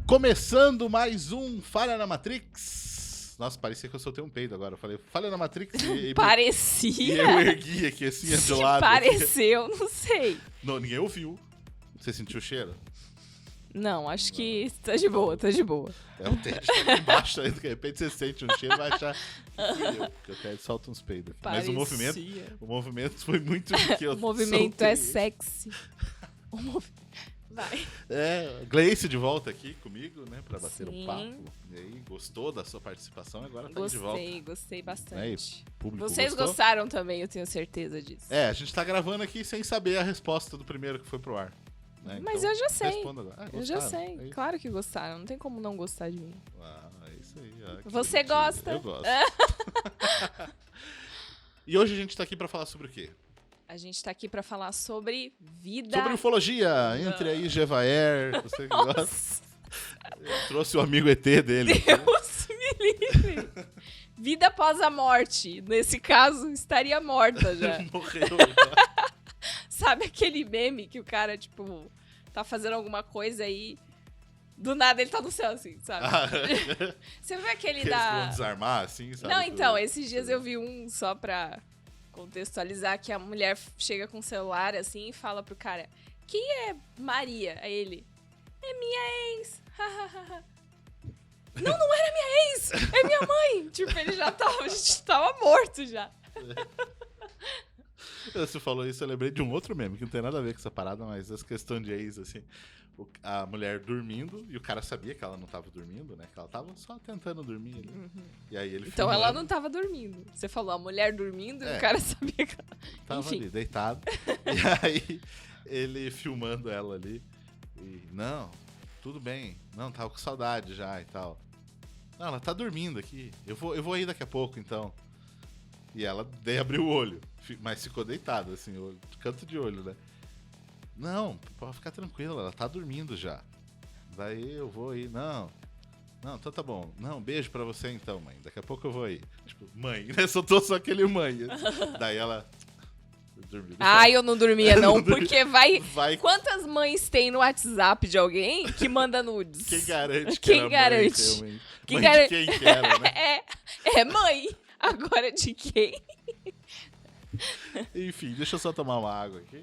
Começando mais um Falha na Matrix. Nossa, parecia que eu soltei um peido agora. Eu falei, Falha na Matrix e Parecia. E eu ergui aqui assim, de Se lado. pareceu, não sei. Não, ninguém ouviu. Você sentiu o cheiro? Não, acho que tá de boa, tá de boa. É o Ted tá aqui embaixo aí, de repente você sente um cheiro e vai achar que fui eu, porque o Ted solta uns peidos aqui. Mas o movimento foi muito de que eu O movimento é soltei. sexy. Vai. Gleice de volta aqui comigo, né, pra bater um Sim. papo. E aí, gostou da sua participação? Agora tá de volta. Gostei bastante. Público Vocês gostou? gostaram também, eu tenho certeza disso. A gente tá gravando aqui sem saber a resposta do primeiro que foi pro ar. Né? Mas Então, eu já sei. responda agora. Eu já Gostaram? sei. É isso. Claro que gostaram. Não tem como não gostar de mim. É isso aí. Que Você bonitinho. gosta? Eu gosto. E hoje a gente tá aqui pra falar sobre o quê? A gente tá aqui pra falar sobre vida. Sobre ufologia. Entre aí, Gevaer. Você que gosta. Nossa, Eu trouxe o amigo ET dele. Deus me livre. Vida após a morte. Nesse caso, estaria morta já. Morreu. Sabe aquele meme que o cara, tipo, tá fazendo alguma coisa e do nada ele tá no céu, assim, sabe? Você viu aquele Que eles vão da... desarmar, assim, sabe? Não, então, esses dias eu vi um só pra contextualizar que a mulher chega com o celular, assim, e fala pro cara, quem é Maria? Aí ele, é minha ex. Não era minha ex, é minha mãe. Tipo, ele já tava, a gente tava morto já. Você falou isso, eu lembrei de um outro meme, que não tem nada a ver com essa parada, mas essa questão de ex, assim, a mulher dormindo, e o cara sabia que ela não tava dormindo, né, que ela tava só tentando dormir ali. E aí ele Então filmando, ela não tava dormindo. Você falou a mulher dormindo e o cara sabia que ela... tava Enfim. ali, deitado, e aí ele filmando ela ali, e não, tudo bem, não, tava com saudade já e tal. Não, ela tá dormindo aqui, eu vou aí daqui a pouco, então. E ela daí abriu o olho, mas ficou deitada, assim, canto de olho, né? Não, pode ficar tranquila, ela tá dormindo já. Daí eu vou aí, não, então tá bom. Não, beijo pra você então, mãe, daqui a pouco eu vou aí. Tipo, mãe, né? Soltou só aquele mãe. Daí ela dormiu. Ai, eu não dormia não, Não dormia. porque vai... Vai, Quantas mães tem no WhatsApp de alguém que manda nudes? quem garante que Quem era garante? mãe, realmente? Quem Mãe garante? de quem que era, né? É mãe. Agora de quem? Enfim, deixa eu só tomar uma água aqui.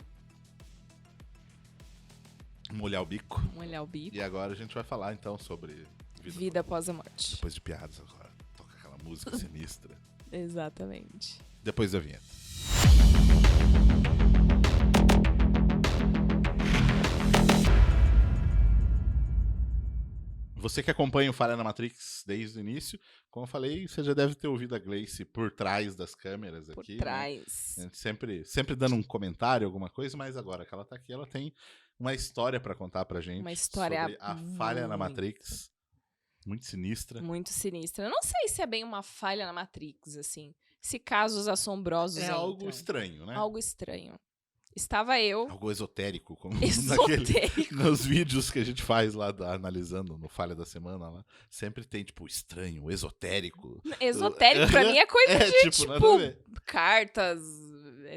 Molhar o bico. Molhar o bico. E agora a gente vai falar então sobre Vida após a morte. Depois de piadas agora. Toca aquela música sinistra. Exatamente. Depois da vinheta. Você que acompanha o Falha na Matrix desde o início, como eu falei, você já deve ter ouvido a Gleice por trás das câmeras Por aqui. trás. Né? Sempre dando um comentário, alguma coisa, mas agora que ela tá aqui, ela tem uma história pra contar pra gente. Uma história sobre a falha na Matrix. Muito sinistra. Muito sinistra. Eu não sei se é bem uma falha na Matrix, assim. Se casos assombrosos É algo entram. estranho, né? Algo estranho. Estava eu... Algo esotérico, como Esotérico. nos vídeos que a gente faz lá, analisando no Falha da Semana, lá, sempre tem, tipo, estranho, esotérico. Esotérico pra mim é coisa de, tipo, nada a ver. cartas,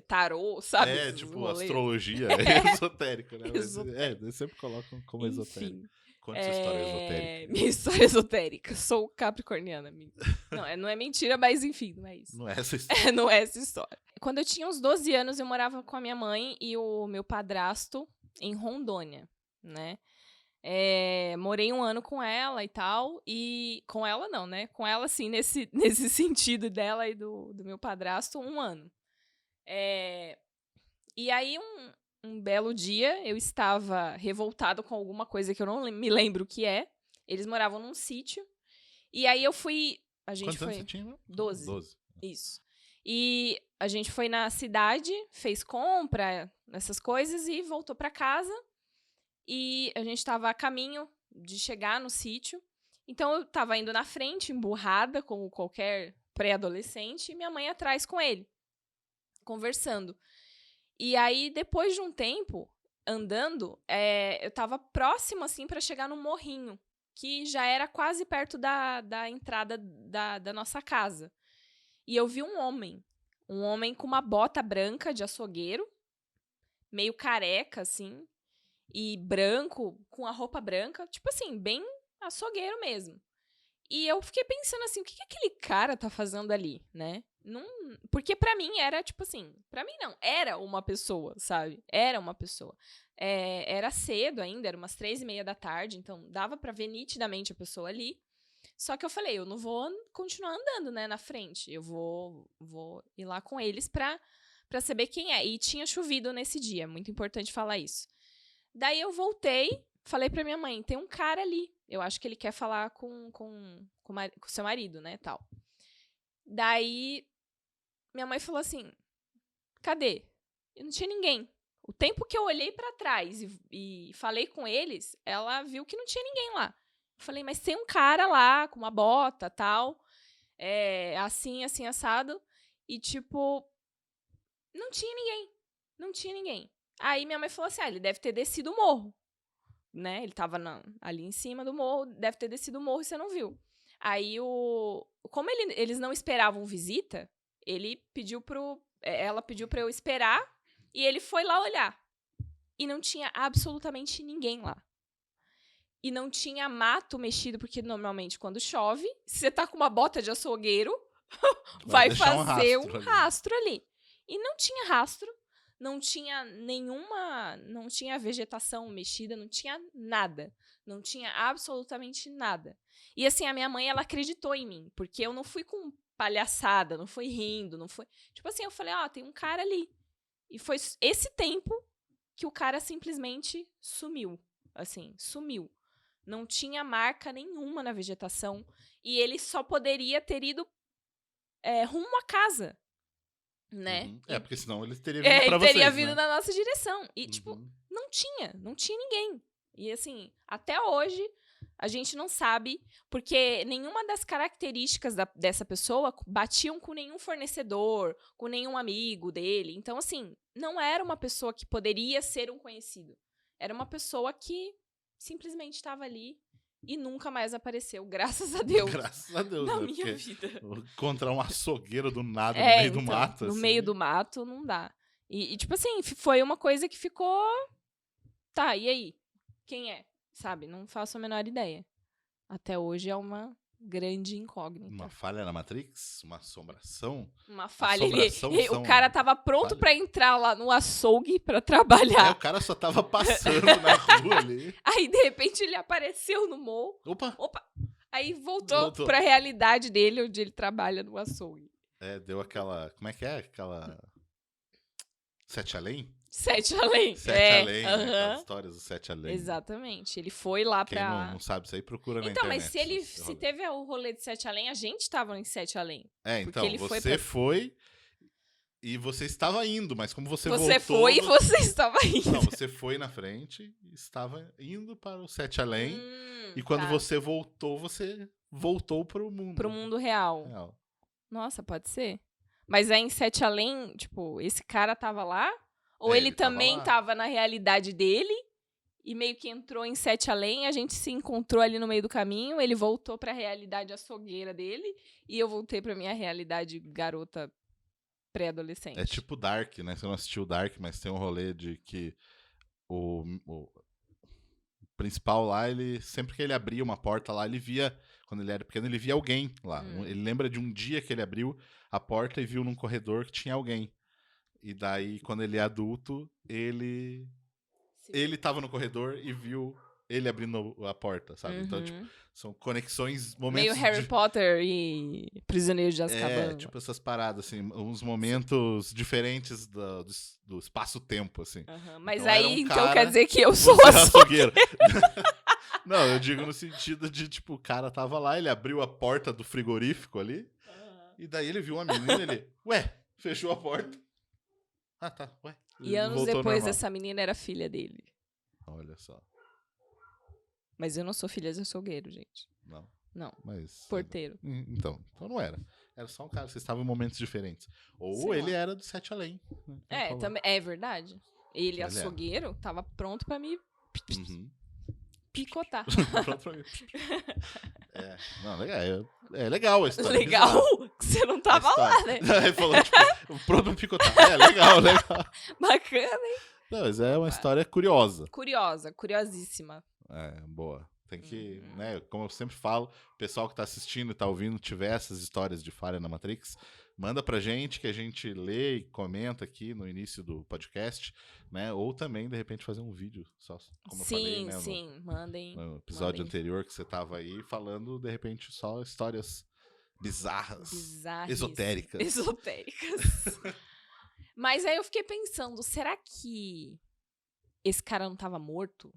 tarô, sabe? É, Esses tipo, rolês. astrologia, é esotérico, né? Mas, Esotérico. eles sempre colocam como esotérico. Enfim. Conta essa história esotérica. Minha história esotérica. Sou capricorniana. Não é mentira, mas enfim, não é isso. Não é essa história. Não é essa história. Quando eu tinha uns 12 anos, eu morava com a minha mãe e o meu padrasto em Rondônia, né? Morei um ano com ela e tal, e com ela não, né? Com ela, assim, nesse sentido dela e do meu padrasto, um ano. E aí, um belo dia, eu estava revoltada com alguma coisa que eu não me lembro o que é. Eles moravam num sítio, e aí eu fui... Quantos anos você tinha? 12. Isso. E a gente foi na cidade, fez compra, essas coisas, e voltou pra casa. E a gente tava a caminho de chegar no sítio. Então, eu tava indo na frente, emburrada, como qualquer pré-adolescente, e minha mãe atrás com ele, conversando. E aí, depois de um tempo, andando, eu tava próximo, assim, pra chegar no morrinho, que já era quase perto da entrada da nossa casa. E eu vi um homem com uma bota branca de açougueiro, meio careca, assim, e branco, com a roupa branca, tipo assim, bem açougueiro mesmo. E eu fiquei pensando assim, o que aquele cara tá fazendo ali, né? Não, porque pra mim era, tipo assim, pra mim não, era uma pessoa, sabe? Era uma pessoa. Era cedo ainda, era umas 3:30 da tarde, então dava pra ver nitidamente a pessoa ali. Só que eu falei, eu não vou continuar andando, né, na frente. Eu vou ir lá com eles pra saber quem é. E tinha chovido nesse dia, muito importante falar isso. Daí eu voltei, falei pra minha mãe, tem um cara ali. Eu acho que ele quer falar com seu marido, né, tal. Daí minha mãe falou assim, cadê? E não tinha ninguém. O tempo que eu olhei pra trás e falei com eles, ela viu que não tinha ninguém lá. Eu falei, mas tem um cara lá com uma bota, tal, assim, assado. E, tipo, não tinha ninguém. Não tinha ninguém. Aí minha mãe falou assim, ele deve ter descido o morro. Né? Ele tava ali em cima do morro, deve ter descido o morro e você não viu. Aí, como eles não esperavam visita, ela pediu pra eu esperar e ele foi lá olhar. E não tinha absolutamente ninguém lá. E não tinha mato mexido, porque normalmente quando chove, se você tá com uma bota de açougueiro, vai fazer um rastro ali. E não tinha rastro. Não tinha não tinha vegetação mexida, não tinha nada. Não tinha absolutamente nada. E assim, a minha mãe, ela acreditou em mim, porque eu não fui com palhaçada, não fui rindo, não foi... Tipo assim, eu falei, tem um cara ali. E foi esse tempo que o cara simplesmente sumiu. Assim, sumiu. Não tinha marca nenhuma na vegetação. E ele só poderia ter ido rumo à casa. Né? Uhum. Porque senão ele teria vindo pra vocês, teria vindo né? na nossa direção. E, tipo, não tinha ninguém. E, assim, até hoje, a gente não sabe, porque nenhuma das características dessa pessoa batiam com nenhum fornecedor, com nenhum amigo dele. Então, assim, não era uma pessoa que poderia ser um conhecido. Era uma pessoa que simplesmente estava ali e nunca mais apareceu, graças a Deus. Graças a Deus, na né? minha vida. Encontrar um açougueiro do nada no meio do mato. No assim. meio do mato, não dá. E, tipo assim, foi uma coisa que ficou... Tá, e aí? Quem é? Sabe? Não faço a menor ideia. Até hoje é uma grande incógnita. Uma falha na Matrix? Uma assombração? Uma falha. O Assombração cara tava pronto pra entrar lá no açougue pra trabalhar. O cara só tava passando na rua ali. Aí, de repente, ele apareceu no morro. Opa! Aí voltou pra realidade dele, onde ele trabalha no açougue. Deu aquela... Como é que é? Aquela... Sete Além? Sete Além. Sete Além, né? Aquelas histórias do Sete Além. Exatamente. Ele foi lá Quem não sabe isso aí, procura na então, internet. Então, mas se teve o rolê de Sete Além, a gente tava em Sete Além. Então, você foi e você estava indo, mas como você voltou... Você foi e você estava indo. Não, você foi na frente e estava indo para o Sete Além. E quando você voltou pro mundo. Pro mundo real. Nossa, pode ser. Mas aí em Sete Além, tipo, esse cara tava lá? Ou ele também tava na realidade dele e meio que entrou em Sete Além, a gente se encontrou ali no meio do caminho, ele voltou pra realidade açougueira dele e eu voltei pra minha realidade garota pré-adolescente. É tipo Dark, né? Você não assistiu Dark, mas tem um rolê de que o principal lá, ele sempre que ele abria uma porta lá, ele via, quando ele era pequeno, ele via alguém lá. Ele lembra de um dia que ele abriu a porta e viu num corredor que tinha alguém. E daí, quando ele é adulto, ele tava no corredor e viu ele abrindo a porta, sabe? Então, tipo, são conexões, momentos... Meio Harry Potter e Prisioneiro de Azkaban. Tipo essas paradas, assim, uns momentos diferentes do espaço-tempo, assim. Mas então, aí, então quer dizer que eu sou açougueiro. Não, eu digo no sentido de, tipo, o cara tava lá, ele abriu a porta do frigorífico ali, e daí ele viu uma menina e ele, fechou a porta. Ah, tá, E anos depois, essa menina era filha dele. Olha só. Mas eu não sou filha de açougueiro, gente. Não. Mas... Porteiro. Então não era. Era só um cara, vocês estavam em momentos diferentes. Ou ele era do Sete Além. Né? Também, é verdade. Ele, açougueiro, tava pronto pra me picotar. Pronto pra mim. É legal a história. Legal que você não tava lá, né? Ele falou, tipo, pronto pra me picotar. Legal. Bacana, hein? Não, mas é uma história curiosa. Curiosíssima. Boa. Tem que, né, como eu sempre falo, o pessoal que tá assistindo e tá ouvindo, tiver essas histórias de falha na Matrix, manda pra gente que a gente lê e comenta aqui no início do podcast, né? Ou também, de repente, fazer um vídeo, só como eu falei, né? Sim, mandem. No episódio mandem. anterior que você tava aí falando, de repente, só histórias bizarras, esotéricas. Esotéricas. Mas aí eu fiquei pensando, será que esse cara não tava morto?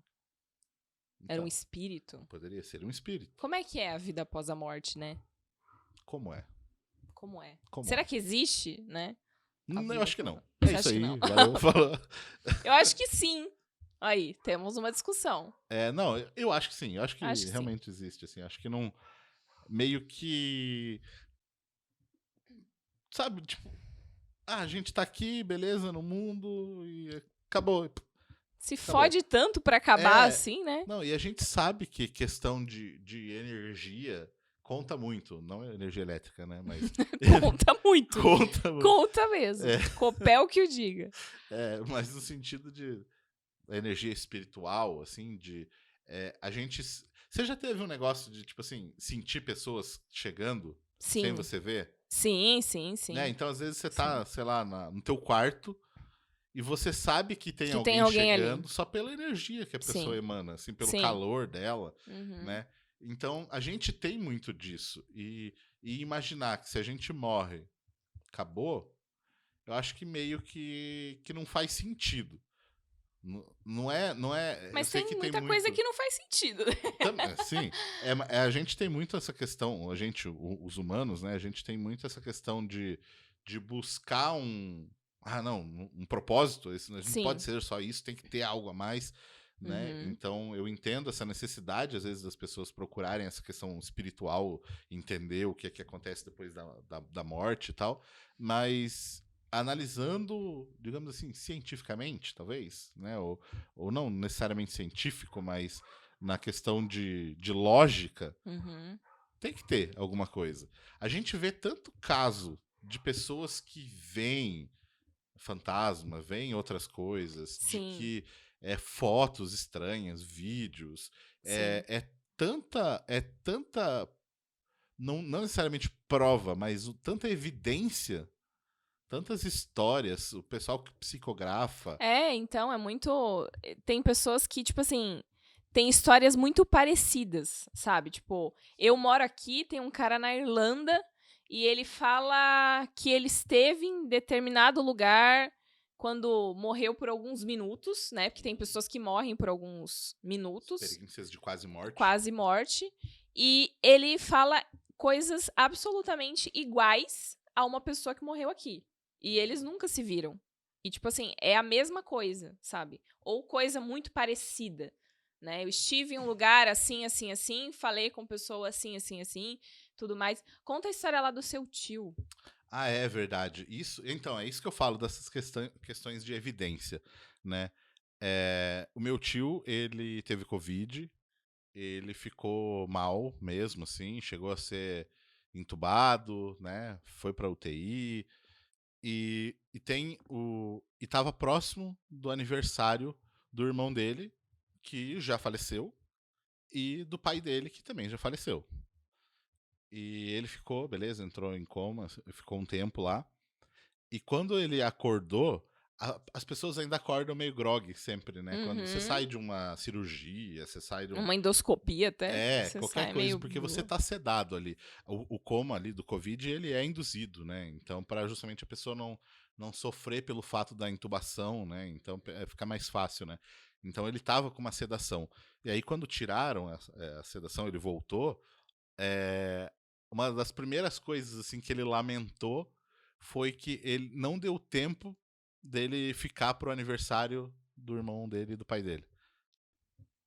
Era um Então, espírito? poderia ser um espírito. Como é que é a vida após a morte, né? Como é? Como é? Como Será é? que existe, né? Eu acho que não. Você É isso acha que aí, não? valeu, falou. Eu acho que sim. Aí, temos uma discussão. Não, eu acho que sim. Eu acho que Acho que sim. realmente existe, assim. Acho que não... Meio que... Sabe, tipo... a gente tá aqui, beleza, no mundo e acabou. Se Acabou. fode tanto pra acabar assim, né? Não, e a gente sabe que questão de energia conta muito. Não é energia elétrica, né? Mas... Conta muito. conta muito. Conta mesmo. Copel que o diga. Mas no sentido de energia espiritual, assim, a gente... Você já teve um negócio de, tipo assim, sentir pessoas chegando sem Sim. você ver? Sim. Né? Então, às vezes, você tá, sei lá, no teu quarto e você sabe que tem alguém chegando ali. só pela energia que a pessoa emana, assim, pelo Sim. calor dela, Uhum. né? Então, a gente tem muito disso. E imaginar que se a gente morre, acabou, eu acho que meio que não faz sentido. Não é. Mas eu sei tem que muita tem coisa muito... que não faz sentido. Sim, a gente tem muito essa questão, a gente, os humanos, né? A gente tem muito essa questão de buscar um propósito. A gente não pode ser só isso, tem que ter algo a mais, né? Uhum. Então eu entendo essa necessidade, às vezes, das pessoas procurarem essa questão espiritual, entender o que é que acontece depois da morte e tal, mas analisando, digamos assim, cientificamente, talvez, né? Ou não necessariamente científico, mas na questão de lógica, Uhum. tem que ter alguma coisa. A gente vê tanto caso de pessoas que veem fantasma, veem outras coisas, Sim. de que fotos estranhas, vídeos, é tanta não necessariamente prova, mas tanta evidência, tantas histórias, o pessoal que psicografa. Então, é muito... Tem pessoas que, tipo assim, tem histórias muito parecidas, sabe? Tipo, eu moro aqui, tem um cara na Irlanda e ele fala que ele esteve em determinado lugar quando morreu por alguns minutos, né? Porque tem pessoas que morrem por alguns minutos. Experiências de quase morte. Quase morte. E ele fala coisas absolutamente iguais a uma pessoa que morreu aqui. E eles nunca se viram. E, tipo assim, é a mesma coisa, sabe? Ou coisa muito parecida, né? Eu estive em um lugar assim, assim, assim, falei com pessoa assim, assim, assim, tudo mais. Conta a história lá do seu tio. Ah, é verdade. Então, é isso que eu falo dessas questões de evidência, né? O meu tio, ele teve Covid, ele ficou mal mesmo, assim, chegou a ser entubado, né? Foi pra UTI e tava próximo do aniversário do irmão dele, que já faleceu, e do pai dele, que também já faleceu. E ele ficou, beleza, entrou em coma, ficou um tempo lá. E quando ele acordou, as pessoas ainda acordam meio grog sempre, né? Quando você sai de uma cirurgia, você sai de uma endoscopia até. qualquer coisa, porque você tá sedado ali. O coma ali do Covid, ele é induzido, né? Então, para justamente a pessoa não sofrer pelo fato da intubação, né? Então, fica mais fácil, né? Então, ele tava com uma sedação. E aí, quando tiraram a sedação, ele voltou, uma das primeiras coisas, assim, que ele lamentou foi que ele não deu tempo dele ficar pro aniversário do irmão dele e do pai dele.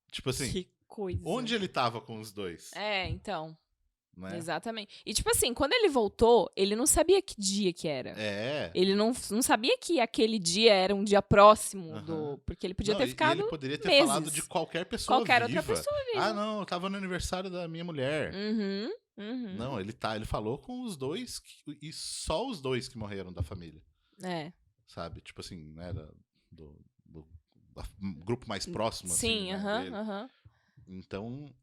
Tipo assim, que coisa. Onde ele tava com os dois? Então. Né? Exatamente. E tipo assim, quando ele voltou, ele não sabia que dia que era. Ele não sabia que aquele dia era um dia próximo do... Porque ele podia ter ficado ele poderia ter meses. falado de qualquer pessoa Qualquer viva. outra pessoa viva. Ah, não, eu tava no aniversário da minha mulher. Não, ele falou com os dois, e só os dois que morreram da família. Sabe? Tipo assim, né, do grupo mais próximo, sim, assim, né, dele. Então,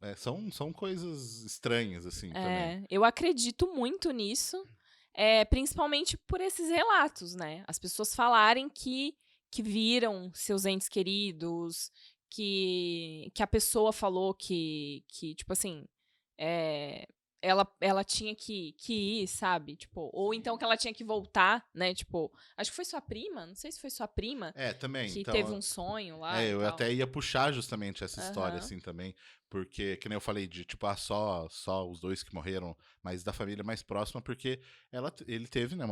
são coisas estranhas, assim, também. Eu acredito muito nisso, principalmente por esses relatos, né? As pessoas falarem que viram seus entes queridos, que a pessoa falou que tipo assim, é, ela tinha que ir, sabe? Tipo, ou então que ela tinha que voltar, né? Tipo, acho que foi sua prima, não sei se foi sua prima, Também, que teve então. um sonho lá e Eu tal. até ia puxar justamente essa história, Aham. assim, também, porque, que nem eu falei, de tipo, só os dois que morreram, mas da família mais próxima, porque ele teve, né,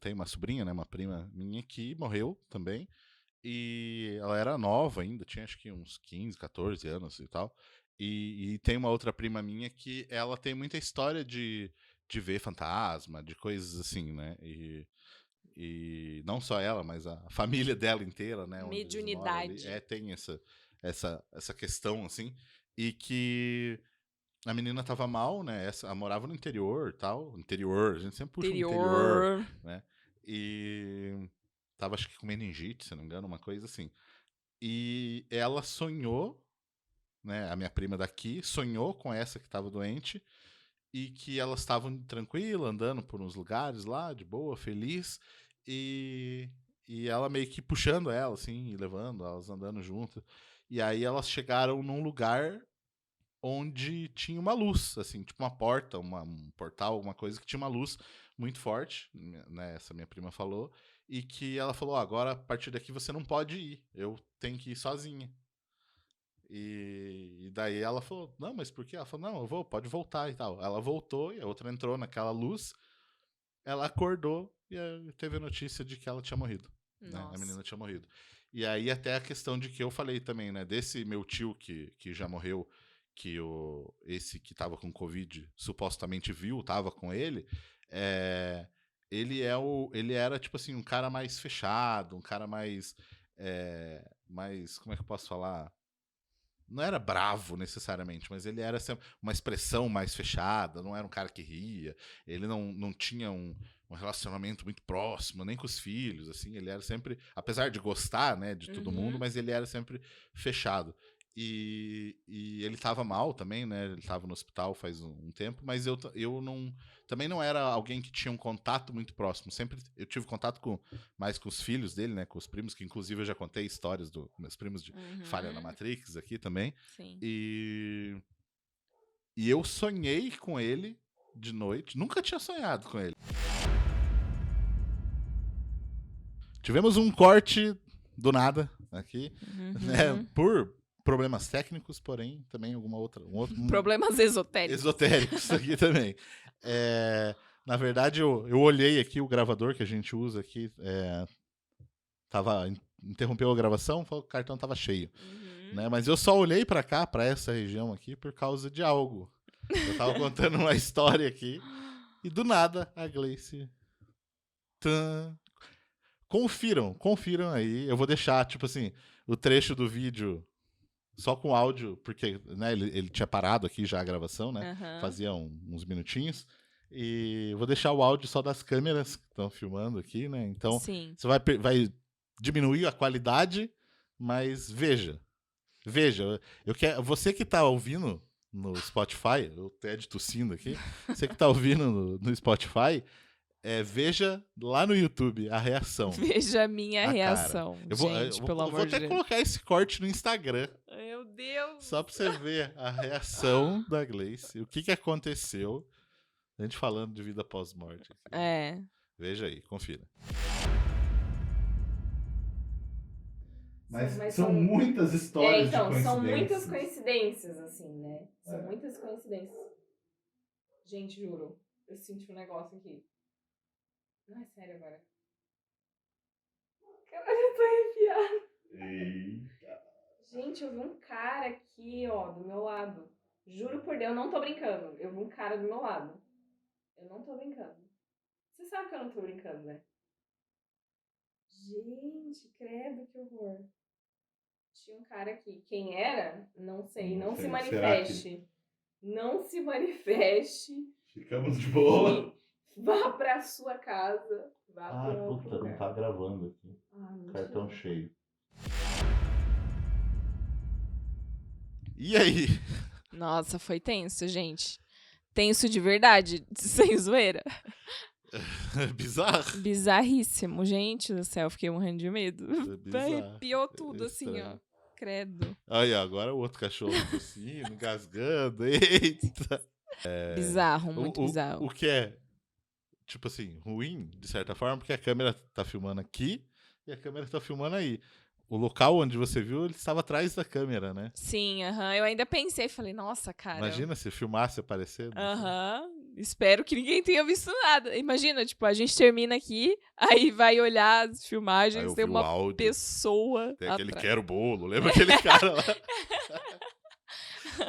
tem uma sobrinha, né, uma prima minha que morreu também, e ela era nova ainda, tinha acho que uns 15, 14 anos e tal, e tem uma outra prima minha que ela tem muita história de ver fantasma, de coisas assim, né, e não só ela, mas a família dela inteira, né, onde eles moram ali, Mediunidade. tem essa questão, assim, e que a menina tava mal, né, ela morava no interior tal, interior, a gente sempre puxa um interior, Interior. né, e tava acho que com meningite, se não me engano, uma coisa assim. E ela sonhou, né, a minha prima daqui, sonhou com essa que tava doente, e que elas estavam tranquilas, andando por uns lugares lá, de boa, feliz, e, e ela meio que puxando ela, assim, e levando, elas andando junto. E aí elas chegaram num lugar onde tinha uma luz, assim, tipo uma porta, um portal, alguma coisa que tinha uma luz muito forte, né? Essa minha prima falou, e que ela falou: agora a partir daqui você não pode ir, eu tenho que ir sozinha. E daí ela falou, não, mas por quê? Ela falou, não, eu vou, pode voltar e tal. Ela voltou e a outra entrou naquela luz, ela acordou e teve a notícia de que ela tinha morrido, né? A Nossa. menina tinha morrido. E aí até a questão de que eu falei também, né? Desse meu tio que já morreu, que esse que tava com Covid supostamente viu, tava com ele, é, ele era, tipo assim, um cara mais fechado, um cara mais, como é que eu posso falar? Não era bravo necessariamente, mas ele era sempre uma expressão mais fechada, não era um cara que ria, ele não tinha um relacionamento muito próximo, nem com os filhos, assim, ele era sempre, apesar de gostar, né, de todo mundo, Uhum. mas ele era sempre fechado. E ele estava mal também, né, ele estava no hospital faz um tempo, mas eu não, também não era alguém que tinha um contato muito próximo, sempre eu tive contato mais com os filhos dele, né, com os primos, que inclusive eu já contei histórias dos meus primos de Falha na Uhum. Matrix aqui também. Sim. E, e eu sonhei com ele de noite. Nunca tinha sonhado com ele. Tivemos um corte do nada aqui, né? Uhum. Por problemas técnicos, porém, também alguma outra. Problemas esotéricos. Esotéricos aqui também. Na verdade, eu olhei aqui o gravador que a gente usa aqui. Interrompeu a gravação, falou que o cartão tava cheio. Uhum. Né? Mas eu só olhei para cá, para essa região aqui, por causa de algo. Eu tava contando uma história aqui e do nada a Gleice. Tã. Confiram aí. Eu vou deixar, tipo assim, o trecho do vídeo só com áudio, porque né, ele tinha parado aqui já a gravação, né? Aham. Fazia uns minutinhos. E vou deixar o áudio só das câmeras que estão filmando aqui, né? Então Sim. você vai diminuir a qualidade, mas veja. Veja, você que tá ouvindo no Spotify, o Ted tossindo aqui, você que tá ouvindo no Spotify, veja lá no YouTube a reação, Veja a minha a cara. reação, Eu vou, eu gente, vou, pelo eu vou amor de até Deus. colocar esse corte no Instagram, Meu Deus. só pra você ver a reação da Gleice, o que aconteceu, a gente falando de vida pós-morte. É. Veja aí, confira. Mas São muitas histórias de então, são muitas coincidências. coincidências, assim, né? São muitas coincidências. Gente, juro, eu senti um negócio aqui. Não é sério agora. Caralho, eu tô arrepiada. Eita. Gente, eu vi um cara aqui, ó, do meu lado. Juro por Deus, eu não tô brincando. Eu vi um cara do meu lado. Eu não tô brincando. Você sabe que eu não tô brincando, né? Gente, credo, que horror. Tinha um cara aqui. Quem era? Não sei. Não se manifeste. Não se manifeste. Ficamos de boa. E vá pra sua casa. Vá Ah, pra outro puta, não lugar. tá gravando aqui. Ah, mentira. Cartão cheio. E aí? Nossa, foi tenso, gente. Tenso de verdade, sem zoeira. Bizarro. Bizarríssimo, gente do céu, fiquei morrendo de medo. Bizarro. Arrepiou tudo, assim, ó. Estranho. Credo. Aí, agora o outro cachorro tossindo, engasgando. Eita. Bizarro, muito O bizarro. que é, tipo assim, ruim, de certa forma, porque a câmera tá filmando aqui e a câmera tá filmando aí. O local onde você viu, ele estava atrás da câmera, né? Sim, eu ainda pensei, falei, nossa, cara. Imagina se filmasse aparecendo. Espero que ninguém tenha visto nada. Imagina, tipo, a gente termina aqui, aí vai olhar as Aí filmagens, eu tem vi o uma áudio, pessoa tem aquele atrás. quero bolo, lembra aquele cara lá?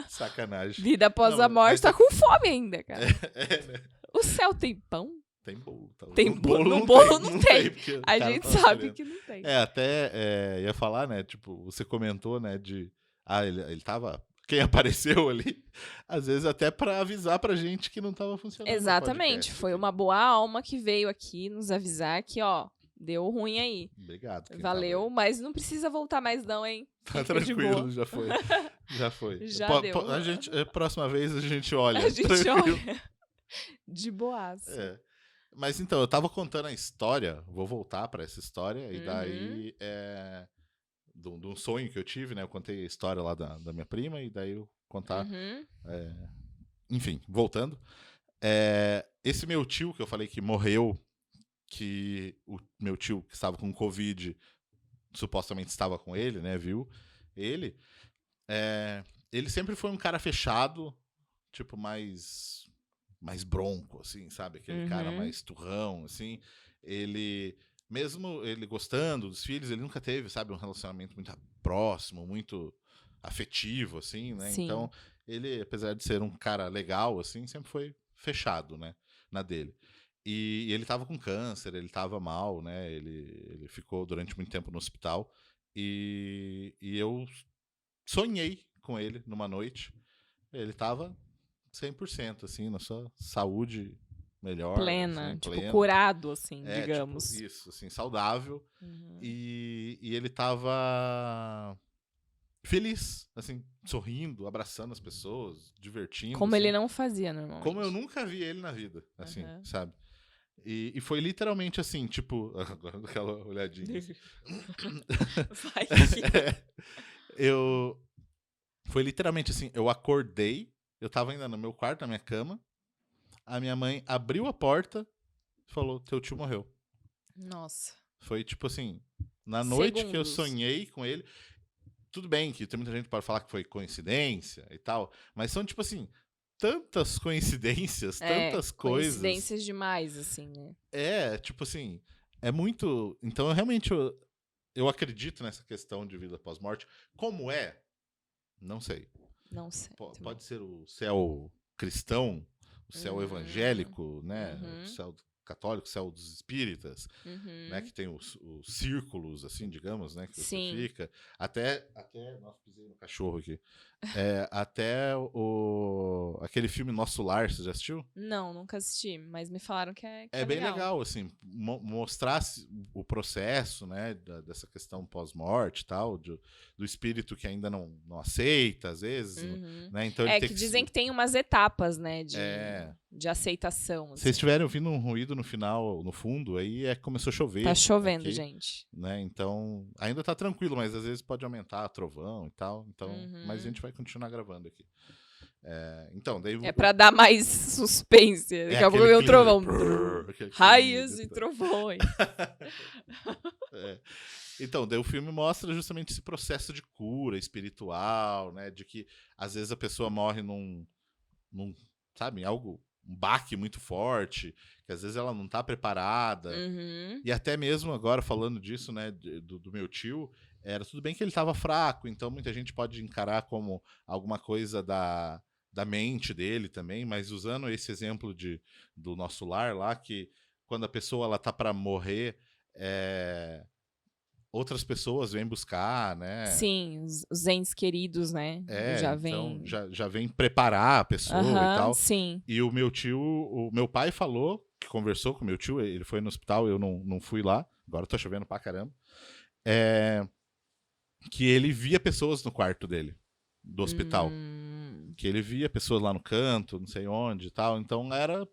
Sacanagem. Vida após Não, a morte, mas tá com fome ainda, cara. né? O céu tem pão? Tem bolo. Tá? Tem bolo, no não bolo não tem. porque o A cara gente tava sabe querendo. que não tem. Até ia falar, né? Tipo, você comentou, né? Ele tava. Quem apareceu ali, às vezes até pra avisar pra gente que não tava funcionando. Exatamente. o podcast Foi aqui. uma boa alma que veio aqui nos avisar que, ó, deu ruim aí. Obrigado. quem Valeu, tava mas não precisa voltar mais não, hein? aí. Tá Fica de boa. tranquilo, já foi. Já foi. Já deu. Próxima vez a gente olha. A gente tranquilo. olha. De boaça. É. Mas então, eu tava contando a história, vou voltar pra essa história, e daí de um sonho que eu tive, né? Eu contei a história lá da minha prima, e daí eu contar. Enfim, voltando. Esse meu tio que eu falei que morreu, que o meu tio que estava com Covid supostamente estava com ele, né? Viu? Ele sempre foi um cara fechado, tipo, mais bronco, assim, sabe? Aquele cara mais turrão, assim. Ele, mesmo ele gostando dos filhos, ele nunca teve, sabe, um relacionamento muito próximo, muito afetivo, assim, né? Sim. Então, ele, apesar de ser um cara legal, assim, sempre foi fechado, né? Na dele. E ele tava com câncer, ele tava mal, né? Ele ficou durante muito tempo no hospital. E eu sonhei com ele numa noite. Ele tava 100%, assim, na sua saúde melhor. Plena, assim, tipo, pleno. curado, assim, digamos. Tipo, isso, assim, saudável. E ele tava feliz, assim, sorrindo, abraçando as pessoas, divertindo. Como assim, ele não fazia normalmente. como eu nunca vi ele na vida, assim, sabe? E foi literalmente assim, tipo, agora aquela olhadinha. Assim. Vai que... Foi literalmente assim, eu acordei, eu tava ainda no meu quarto, na minha cama, a minha mãe abriu a porta e falou, teu tio morreu. Nossa. Foi tipo assim, na noite que eu Segundos. sonhei com ele, tudo bem que tem muita gente que pode falar que foi coincidência e tal, mas são tipo assim, tantas coincidências, tantas coisas. Coincidências demais, assim, né? Tipo assim, é muito... Então, eu acredito nessa questão de vida pós-morte. Como é? Não sei. Não sei. Pode ser o céu cristão, o céu evangélico, né? O céu católico, o céu dos espíritas, né? Que tem os círculos, assim, digamos, né? Que você fica. Até... Nossa, pisei no cachorro aqui. Até aquele filme Nosso Lar, você já assistiu? Não, nunca assisti, mas me falaram que é É bem legal, assim, mostrar o processo, né, dessa questão pós-morte e tal, do espírito que ainda não aceita, às vezes, né, então ele tem que dizem que tem umas etapas, né, de aceitação. Se vocês estiverem ouvindo um ruído no final, no fundo, aí começou a chover. Tá chovendo, aqui, gente. Né, então, ainda tá tranquilo, mas às vezes pode aumentar trovão e tal, então, mas a gente vai continuar gravando aqui. Então, daí pra dar mais suspense. Daqui a pouco vem o trovão. Raios e trovões. Então, daí o filme mostra justamente esse processo de cura espiritual, né? De que às vezes a pessoa morre num sabe, um baque muito forte, que às vezes ela não tá preparada. E até mesmo agora falando disso, né, do meu tio, era tudo bem que ele tava fraco, então muita gente pode encarar como alguma coisa da mente dele também, mas usando esse exemplo do Nosso Lar lá, que quando a pessoa ela tá para morrer, outras pessoas vêm buscar, né? Sim, os entes queridos, né? Então já vem preparar a pessoa e tal. Sim. E o meu pai falou, que conversou com o meu tio, ele foi no hospital, eu não fui lá, agora tá chovendo pra caramba, que ele via pessoas no quarto dele. do hospital. Que ele via pessoas lá no canto, não sei onde e tal. Então era,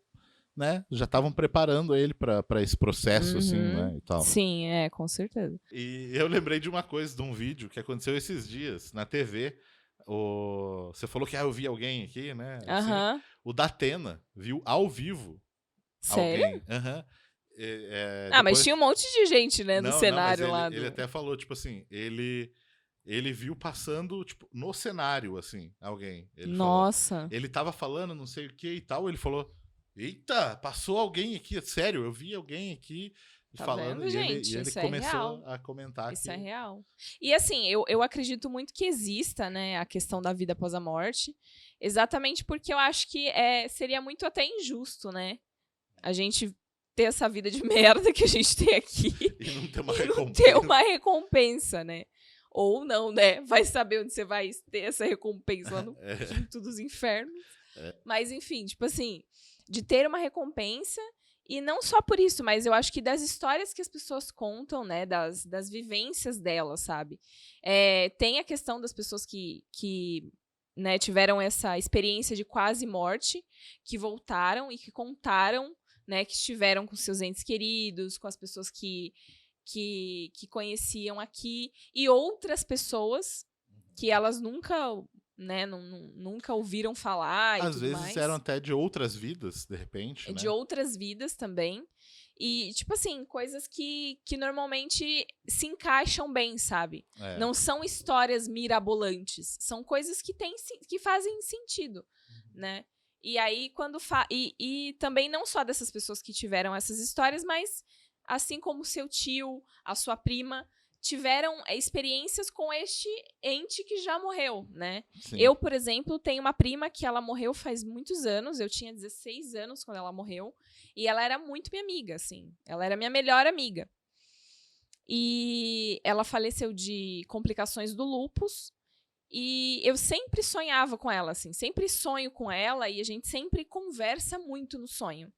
né? Já estavam preparando ele pra esse processo, assim, né? E tal. Sim, com certeza. E eu lembrei de uma coisa, de um vídeo que aconteceu esses dias na TV. Você falou que eu vi alguém aqui, né? Assim, o Datena viu ao vivo Sério? alguém. Mas tinha um monte de gente, né, no cenário lá. Ele até falou, tipo assim, ele viu passando, tipo, no cenário, assim, alguém. Ele Nossa. falou, ele tava falando não sei o que e tal, ele falou, eita, passou alguém aqui, sério, eu vi alguém aqui falando. Vendo, gente? E ele começou a comentar isso é real. E assim, eu acredito muito que exista, né, a questão da vida após a morte, exatamente porque eu acho que seria muito até injusto, né, a gente ter essa vida de merda que a gente tem aqui e não ter uma recompensa, né? Ou não, né? Vai saber onde você vai ter essa recompensa lá no quinto dos infernos. Mas, enfim, tipo assim, de ter uma recompensa, e não só por isso, mas eu acho que das histórias que as pessoas contam, né? Das vivências delas, sabe? Tem a questão das pessoas que né, tiveram essa experiência de quase morte, que voltaram e que contaram, né? Que estiveram com seus entes queridos, com as pessoas que conheciam aqui, e outras pessoas que elas nunca, né, nunca ouviram falar. Às vezes eram até de outras vidas, de repente. De outras vidas também. E, tipo assim, coisas que normalmente se encaixam bem, sabe? Não são histórias mirabolantes. São coisas que fazem sentido, né? E aí, quando... E também não só dessas pessoas que tiveram essas histórias, mas... assim como seu tio, a sua prima, tiveram experiências com este ente que já morreu, né? Sim. Eu, por exemplo, tenho uma prima que ela morreu faz muitos anos, eu tinha 16 anos quando ela morreu, e ela era muito minha amiga, assim, ela era minha melhor amiga. E ela faleceu de complicações do lúpus, e eu sempre sonhava com ela, assim, sempre sonho com ela, e a gente sempre conversa muito no sonho.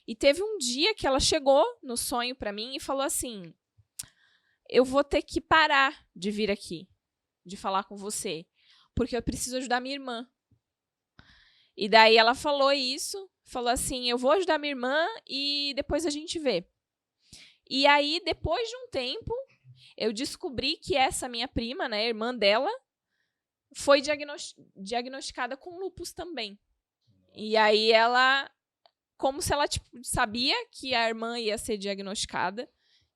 E teve um dia que ela chegou no sonho pra mim e falou assim, eu vou ter que parar de vir aqui, de falar com você, porque eu preciso ajudar minha irmã. E daí ela falou isso, falou assim, eu vou ajudar minha irmã e depois a gente vê. E aí, depois de um tempo, eu descobri que essa minha prima, né, a irmã dela, foi diagnosticada com lúpus também. E aí ela... como se ela tipo, sabia que a irmã ia ser diagnosticada.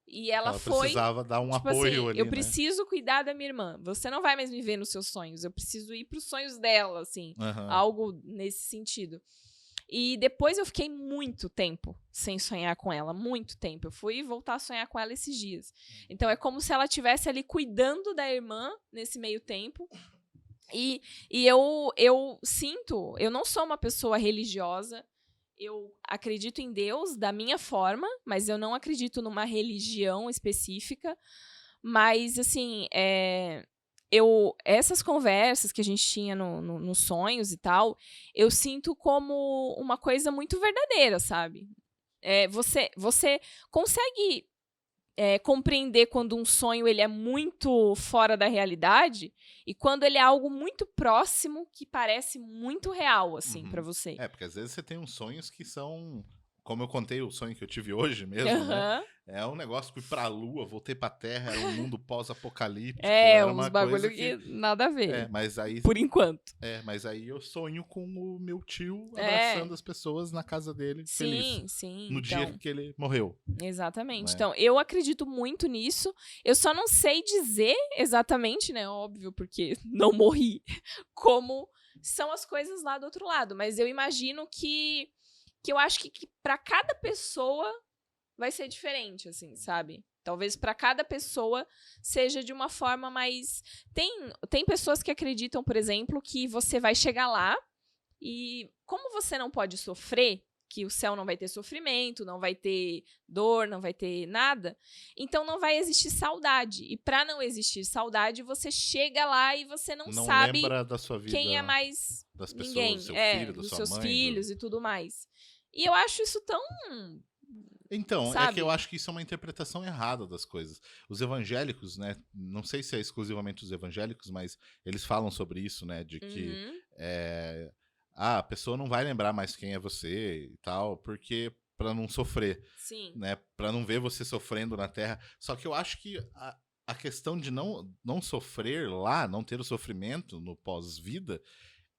E ela precisava dar um apoio assim, ali, eu preciso cuidar da minha irmã. Você não vai mais me ver nos seus sonhos. Eu preciso ir para os sonhos dela, assim. Algo nesse sentido. E depois eu fiquei muito tempo sem sonhar com ela. Muito tempo. Eu fui voltar a sonhar com ela esses dias. Então é como se ela estivesse ali cuidando da irmã nesse meio tempo. E eu sinto... eu não sou uma pessoa religiosa. Eu acredito em Deus da minha forma, mas eu não acredito numa religião específica. Mas, assim, essas conversas que a gente tinha nos sonhos e tal, eu sinto como uma coisa muito verdadeira, sabe? Você consegue compreender quando um sonho ele é muito fora da realidade e quando ele é algo muito próximo que parece muito real, assim, pra você. Porque às vezes você tem uns sonhos que são... como eu contei o sonho que eu tive hoje mesmo, né? É um negócio que fui pra lua, voltei pra terra, era um mundo pós-apocalíptico. Era uns bagulho que nada a ver. Mas aí... por enquanto. Mas aí eu sonho com o meu tio abraçando as pessoas na casa dele, feliz. Sim. No dia que ele morreu. Exatamente. Né? Então, eu acredito muito nisso. Eu só não sei dizer exatamente, né? Óbvio, porque não morri. Como são as coisas lá do outro lado. Mas eu imagino que eu acho que para cada pessoa vai ser diferente, assim, sabe? Talvez para cada pessoa seja de uma forma mais... Tem pessoas que acreditam, por exemplo, que você vai chegar lá e como você não pode sofrer, que o céu não vai ter sofrimento, não vai ter dor, não vai ter nada, então não vai existir saudade. E para não existir saudade, você chega lá e você não sabe lembra da sua vida, quem é mais das pessoas, ninguém. do seu filho, da dos sua seus mãe, filhos e tudo mais. E eu acho isso tão... Então, é sabe? que eu acho que isso é uma interpretação errada das coisas. Os evangélicos, né? Não sei se é exclusivamente os evangélicos, mas eles falam sobre isso, né? De que Uhum, a pessoa não vai lembrar mais quem é você e tal, porque pra não sofrer, sim. né? Pra não ver você sofrendo na Terra. Só que eu acho que a questão de não sofrer lá, não ter o sofrimento no pós-vida,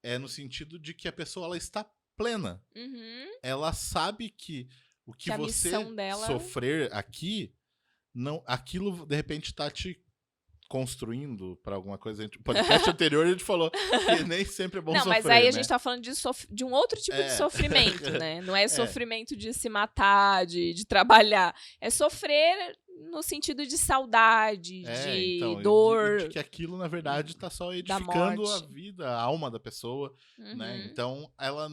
é no sentido de que a pessoa ela está plena. Uhum, Ela sabe que o que que a você missão dela... sofrer aqui, não, aquilo de repente tá te construindo pra alguma coisa. O podcast anterior a gente falou que nem sempre é bom Não, sofrer, mas aí a né? gente tá falando de um outro tipo de sofrimento, né? Não é sofrimento de se matar, de trabalhar. É sofrer no sentido de saudade, de Então, dor, de que aquilo, na verdade, tá só da edificando a morte. vida, a alma da pessoa, né? Uhum. Então, ela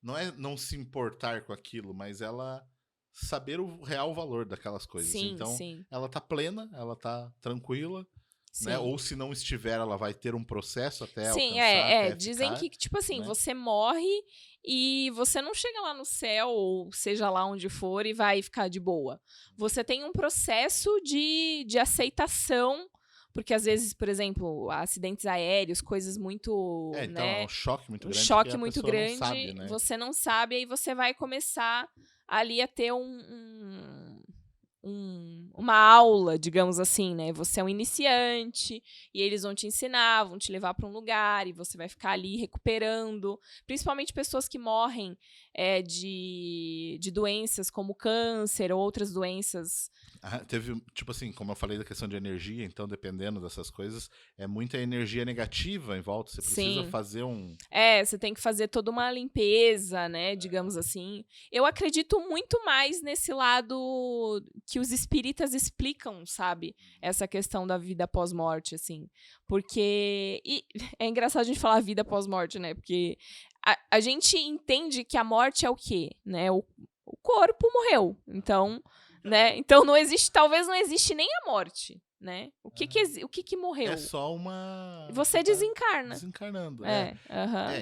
não é não se importar com aquilo, mas ela saber o real valor daquelas coisas. Sim, Então, sim, ela tá plena, ela tá tranquila, né? sim. Ou se não estiver, ela vai ter um processo até Sim, alcançar, até dizem ficar, que, tipo assim, né? você morre e você não chega lá no céu, ou seja lá onde for, e vai ficar de boa. Você tem um processo de aceitação, porque às vezes, por exemplo, acidentes aéreos, coisas muito, Então, é né, um choque muito um grande que choque a muito pessoa não grande, sabe, né? você não sabe, aí você vai começar ali a ter uma aula, digamos assim, né? Você é um iniciante e eles vão te ensinar, vão te levar para um lugar e você vai ficar ali recuperando. Principalmente pessoas que morrem de doenças como câncer ou outras doenças. Teve, tipo assim, como eu falei da questão de energia, então dependendo dessas coisas, é muita energia negativa em volta. Você precisa Sim. fazer um. Você tem que fazer toda uma limpeza, né? Digamos assim. Eu acredito muito mais nesse lado que os espíritas explicam, sabe? Essa questão da vida pós-morte, assim. Porque. E é engraçado a gente falar vida pós-morte, né? Porque a gente entende que a morte é o quê? Né? O corpo morreu. Então, né? Então não existe, talvez não existe nem a morte, né? O que morreu? É só uma. Você tá desencarna. desencarnando.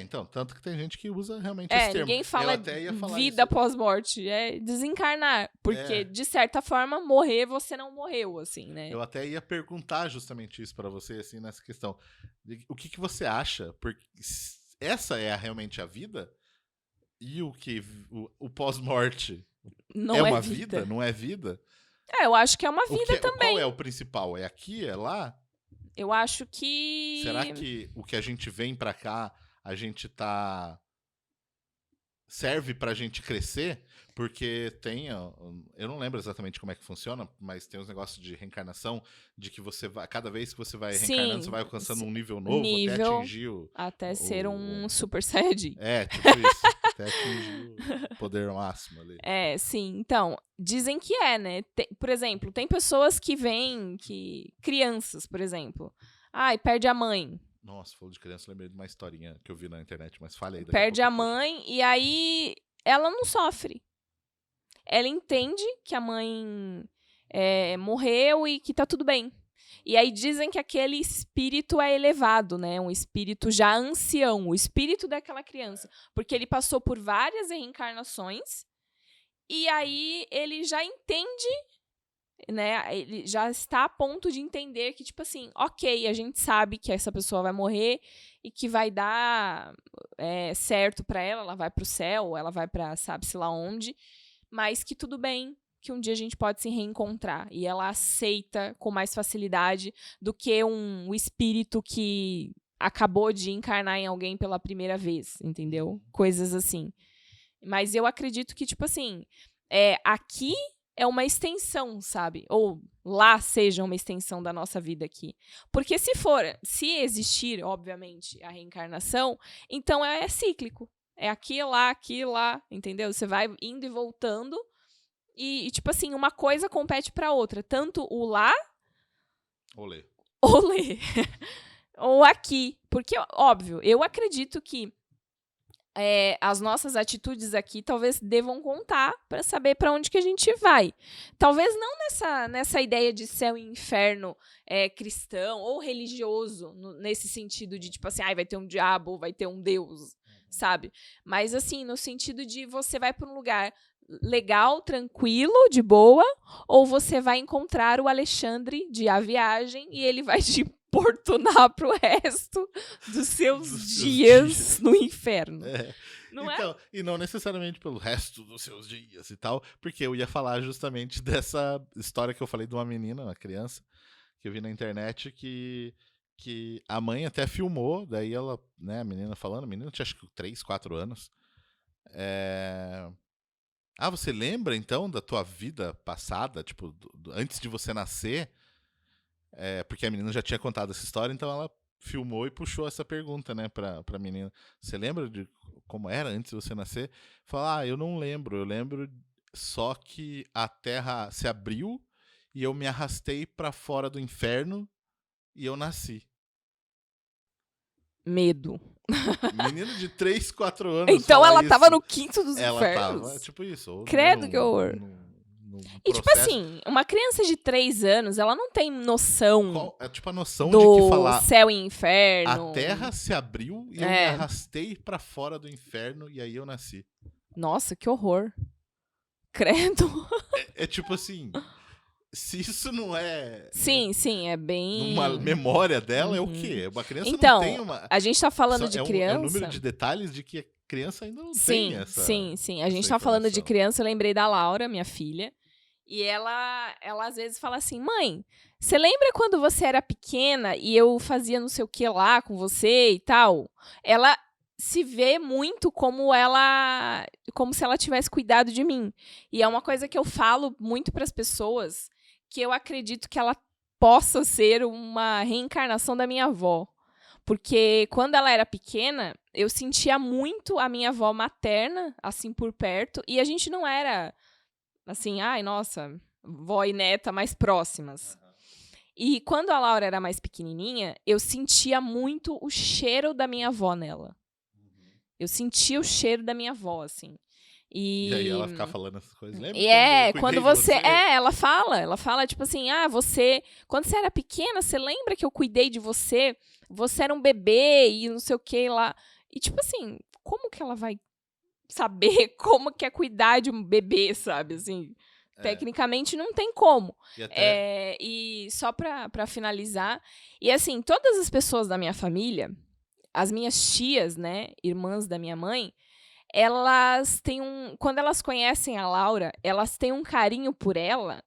Então, tanto que tem gente que usa realmente esse termo. Ninguém fala Eu até ia falar vida isso. pós-morte, é desencarnar. Porque, de certa forma, morrer, você não morreu, assim, né? Eu até ia perguntar justamente isso pra você, assim, nessa questão. O que você acha? Porque essa é realmente a vida? E o que? O pós-morte Não é é uma vida. vida? Não é vida? Eu acho que é uma vida também. Qual é o principal? É aqui? É lá? Eu acho que... Será que o que a gente vem pra cá, a gente tá... serve pra gente crescer? Porque tem... Eu não lembro exatamente como é que funciona, mas tem uns negócios de reencarnação, de que você vai... Cada vez que você vai reencarnando, você vai alcançando um nível novo até atingir até ser um Super Saiyajin. Tipo isso. Até atingir o poder máximo ali. Sim. Então, dizem que né? Por exemplo, tem pessoas que vêm, crianças, por exemplo. Perde a mãe. Nossa, falou de criança, lembrei de uma historinha que eu vi na internet, mas falei aí. Perde a mãe e aí ela não sofre. Ela entende que a mãe morreu e que tá tudo bem. E aí dizem que aquele espírito é elevado, né? Um espírito já ancião, o espírito daquela criança. Porque ele passou por várias reencarnações e aí ele já entende, né? Ele já está a ponto de entender que, tipo assim, ok, a gente sabe que essa pessoa vai morrer e que vai dar certo pra ela vai pro céu, ela vai pra sabe-se lá onde, mas que tudo bem, que um dia a gente pode se reencontrar. E ela aceita com mais facilidade do que um espírito que acabou de encarnar em alguém pela primeira vez, entendeu? Coisas assim. Mas eu acredito que, tipo assim, aqui é uma extensão, sabe? Ou lá seja uma extensão da nossa vida aqui. Porque se existir, obviamente, a reencarnação, então é cíclico. É aqui, lá, entendeu? Você vai indo e voltando e tipo assim, uma coisa compete pra outra. Tanto o lá... Olê. ou aqui. Porque, óbvio, eu acredito que as nossas atitudes aqui talvez devam contar para saber para onde que a gente vai. Talvez não nessa ideia de céu e inferno cristão ou religioso, nesse sentido de tipo assim, vai ter um diabo ou vai ter um Deus, sabe? Mas assim, no sentido de você vai para um lugar legal, tranquilo, de boa, ou você vai encontrar o Alexandre de A Viagem e ele vai te importunar pro resto dos seus dias no inferno. Não então, e não necessariamente pelo resto dos seus dias e tal, porque eu ia falar justamente dessa história que eu falei de uma menina, uma criança, que eu vi na internet que a mãe até filmou, daí ela, né, a menina falando, a menina tinha acho que 3, 4 anos. Ah, você lembra então da tua vida passada, tipo, antes de você nascer? Porque a menina já tinha contado essa história, então ela filmou e puxou essa pergunta, né, pra menina. Você lembra de como era antes de você nascer? Fala, eu não lembro, eu lembro só que a terra se abriu e eu me arrastei pra fora do inferno e eu nasci. Medo. Menino de 3, 4 anos Então ela isso. tava no quinto dos Ela infernos? tava, tipo isso. Ou, Credo, né, que horror. no E tipo processo. assim, uma criança de 3 anos, ela não tem noção Tipo a noção de do que falar céu e a inferno. terra se abriu e eu me arrastei pra fora do inferno e aí eu nasci. Nossa, que horror. Credo. É tipo assim, se isso não é, né, Sim, é bem... numa memória dela, é o quê? Uma criança não Então, tem uma... a gente tá falando de É criança... um número de detalhes de que a criança ainda não tem essa Sim. A gente tá falando de criança, eu lembrei da Laura, minha filha. E ela às vezes fala assim, mãe, você lembra quando você era pequena e eu fazia não sei o que lá com você e tal? Ela se vê muito como se ela tivesse cuidado de mim. E é uma coisa que eu falo muito para as pessoas, que eu acredito que ela possa ser uma reencarnação da minha avó. Porque quando ela era pequena, eu sentia muito a minha avó materna, assim, por perto, e a gente não era assim, ai, nossa, vó e neta mais próximas. E quando a Laura era mais pequenininha, eu sentia muito o cheiro da minha avó nela. Eu sentia o cheiro da minha avó, assim. E aí ela ficar falando essas coisas. Lembra quando eu cuidei você... de você? Ela fala, tipo assim, você... Quando você era pequena, você lembra que eu cuidei de você? Você era um bebê e não sei o que lá. E tipo assim, como que ela vai saber como que é cuidar de um bebê, sabe? Assim, tecnicamente não tem como. E só pra finalizar, e assim, todas as pessoas da minha família, as minhas tias, né, irmãs da minha mãe, elas têm quando elas conhecem a Laura, elas têm um carinho por ela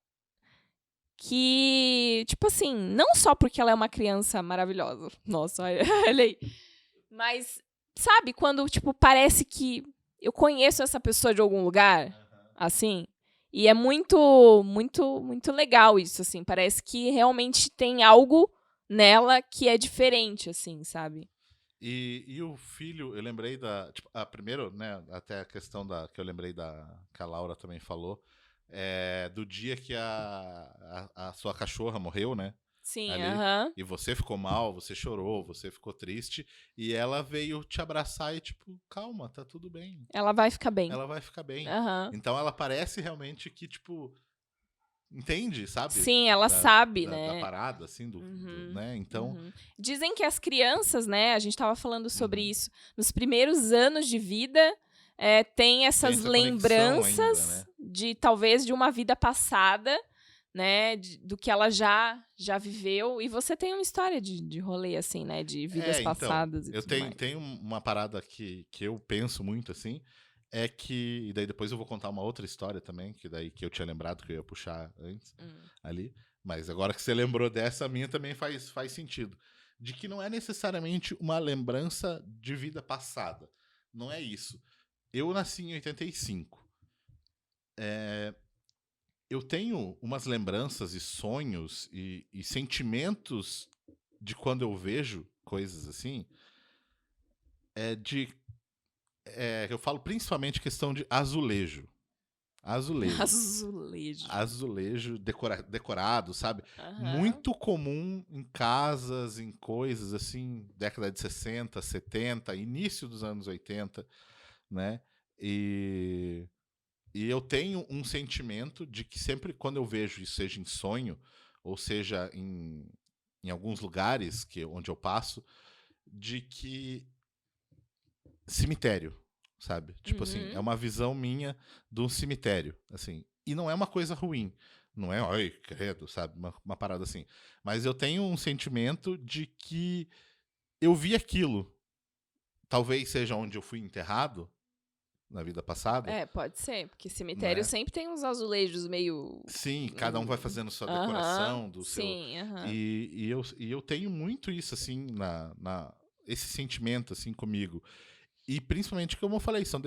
que, tipo assim, não só porque ela é uma criança maravilhosa. Nossa, olha aí. Mas, sabe, quando, tipo, parece que eu conheço essa pessoa de algum lugar, assim. E é muito legal isso, assim. Parece que realmente tem algo nela que é diferente, assim, sabe? E o filho, eu lembrei da... Tipo, primeiro, né, até a questão que eu lembrei que a Laura também falou, do dia que a sua cachorra morreu, né? Sim, ali, e você ficou mal, você chorou, você ficou triste, e ela veio te abraçar e tipo, calma, tá tudo bem. Ela vai ficar bem. Ela vai ficar bem. Então ela parece realmente que, tipo, entende, sabe? Sim, ela sabe, da né? parada, assim, né? Então... Dizem que as crianças, né, a gente tava falando sobre isso, nos primeiros anos de vida, tem essas lembranças ainda, né? de, talvez, de uma vida passada, né, do que ela já viveu. E você tem uma história de rolê, assim, né, de vidas passadas então, e tudo mais. Tenho uma parada que eu penso muito, assim, e daí depois eu vou contar uma outra história também, que eu tinha lembrado que eu ia puxar antes, ali, mas agora que você lembrou dessa, a minha também faz sentido, de que não é necessariamente uma lembrança de vida passada, não é isso. Eu nasci em 85, eu tenho umas lembranças e sonhos e sentimentos de quando eu vejo coisas assim, eu falo principalmente questão de azulejo. Azulejo decorado, sabe? Muito comum em casas, em coisas assim, década de 60, 70, início dos anos 80, né? E eu tenho um sentimento de que sempre quando eu vejo isso, seja em sonho, ou seja em alguns lugares onde eu passo, de que cemitério. sabe? Tipo assim, é Uhum. uma visão minha de um cemitério, assim. E não é uma coisa ruim. Não é, ai, credo, sabe? Uma parada assim. Mas eu tenho um sentimento de que eu vi aquilo. Talvez seja onde eu fui enterrado na vida passada, É, pode ser, porque cemitério né? sempre tem uns azulejos meio. Sim, cada um vai fazendo sua Aham, decoração do seu. sim, aham. E eu tenho muito isso, assim, esse sentimento, assim, comigo. E principalmente, como eu falei, são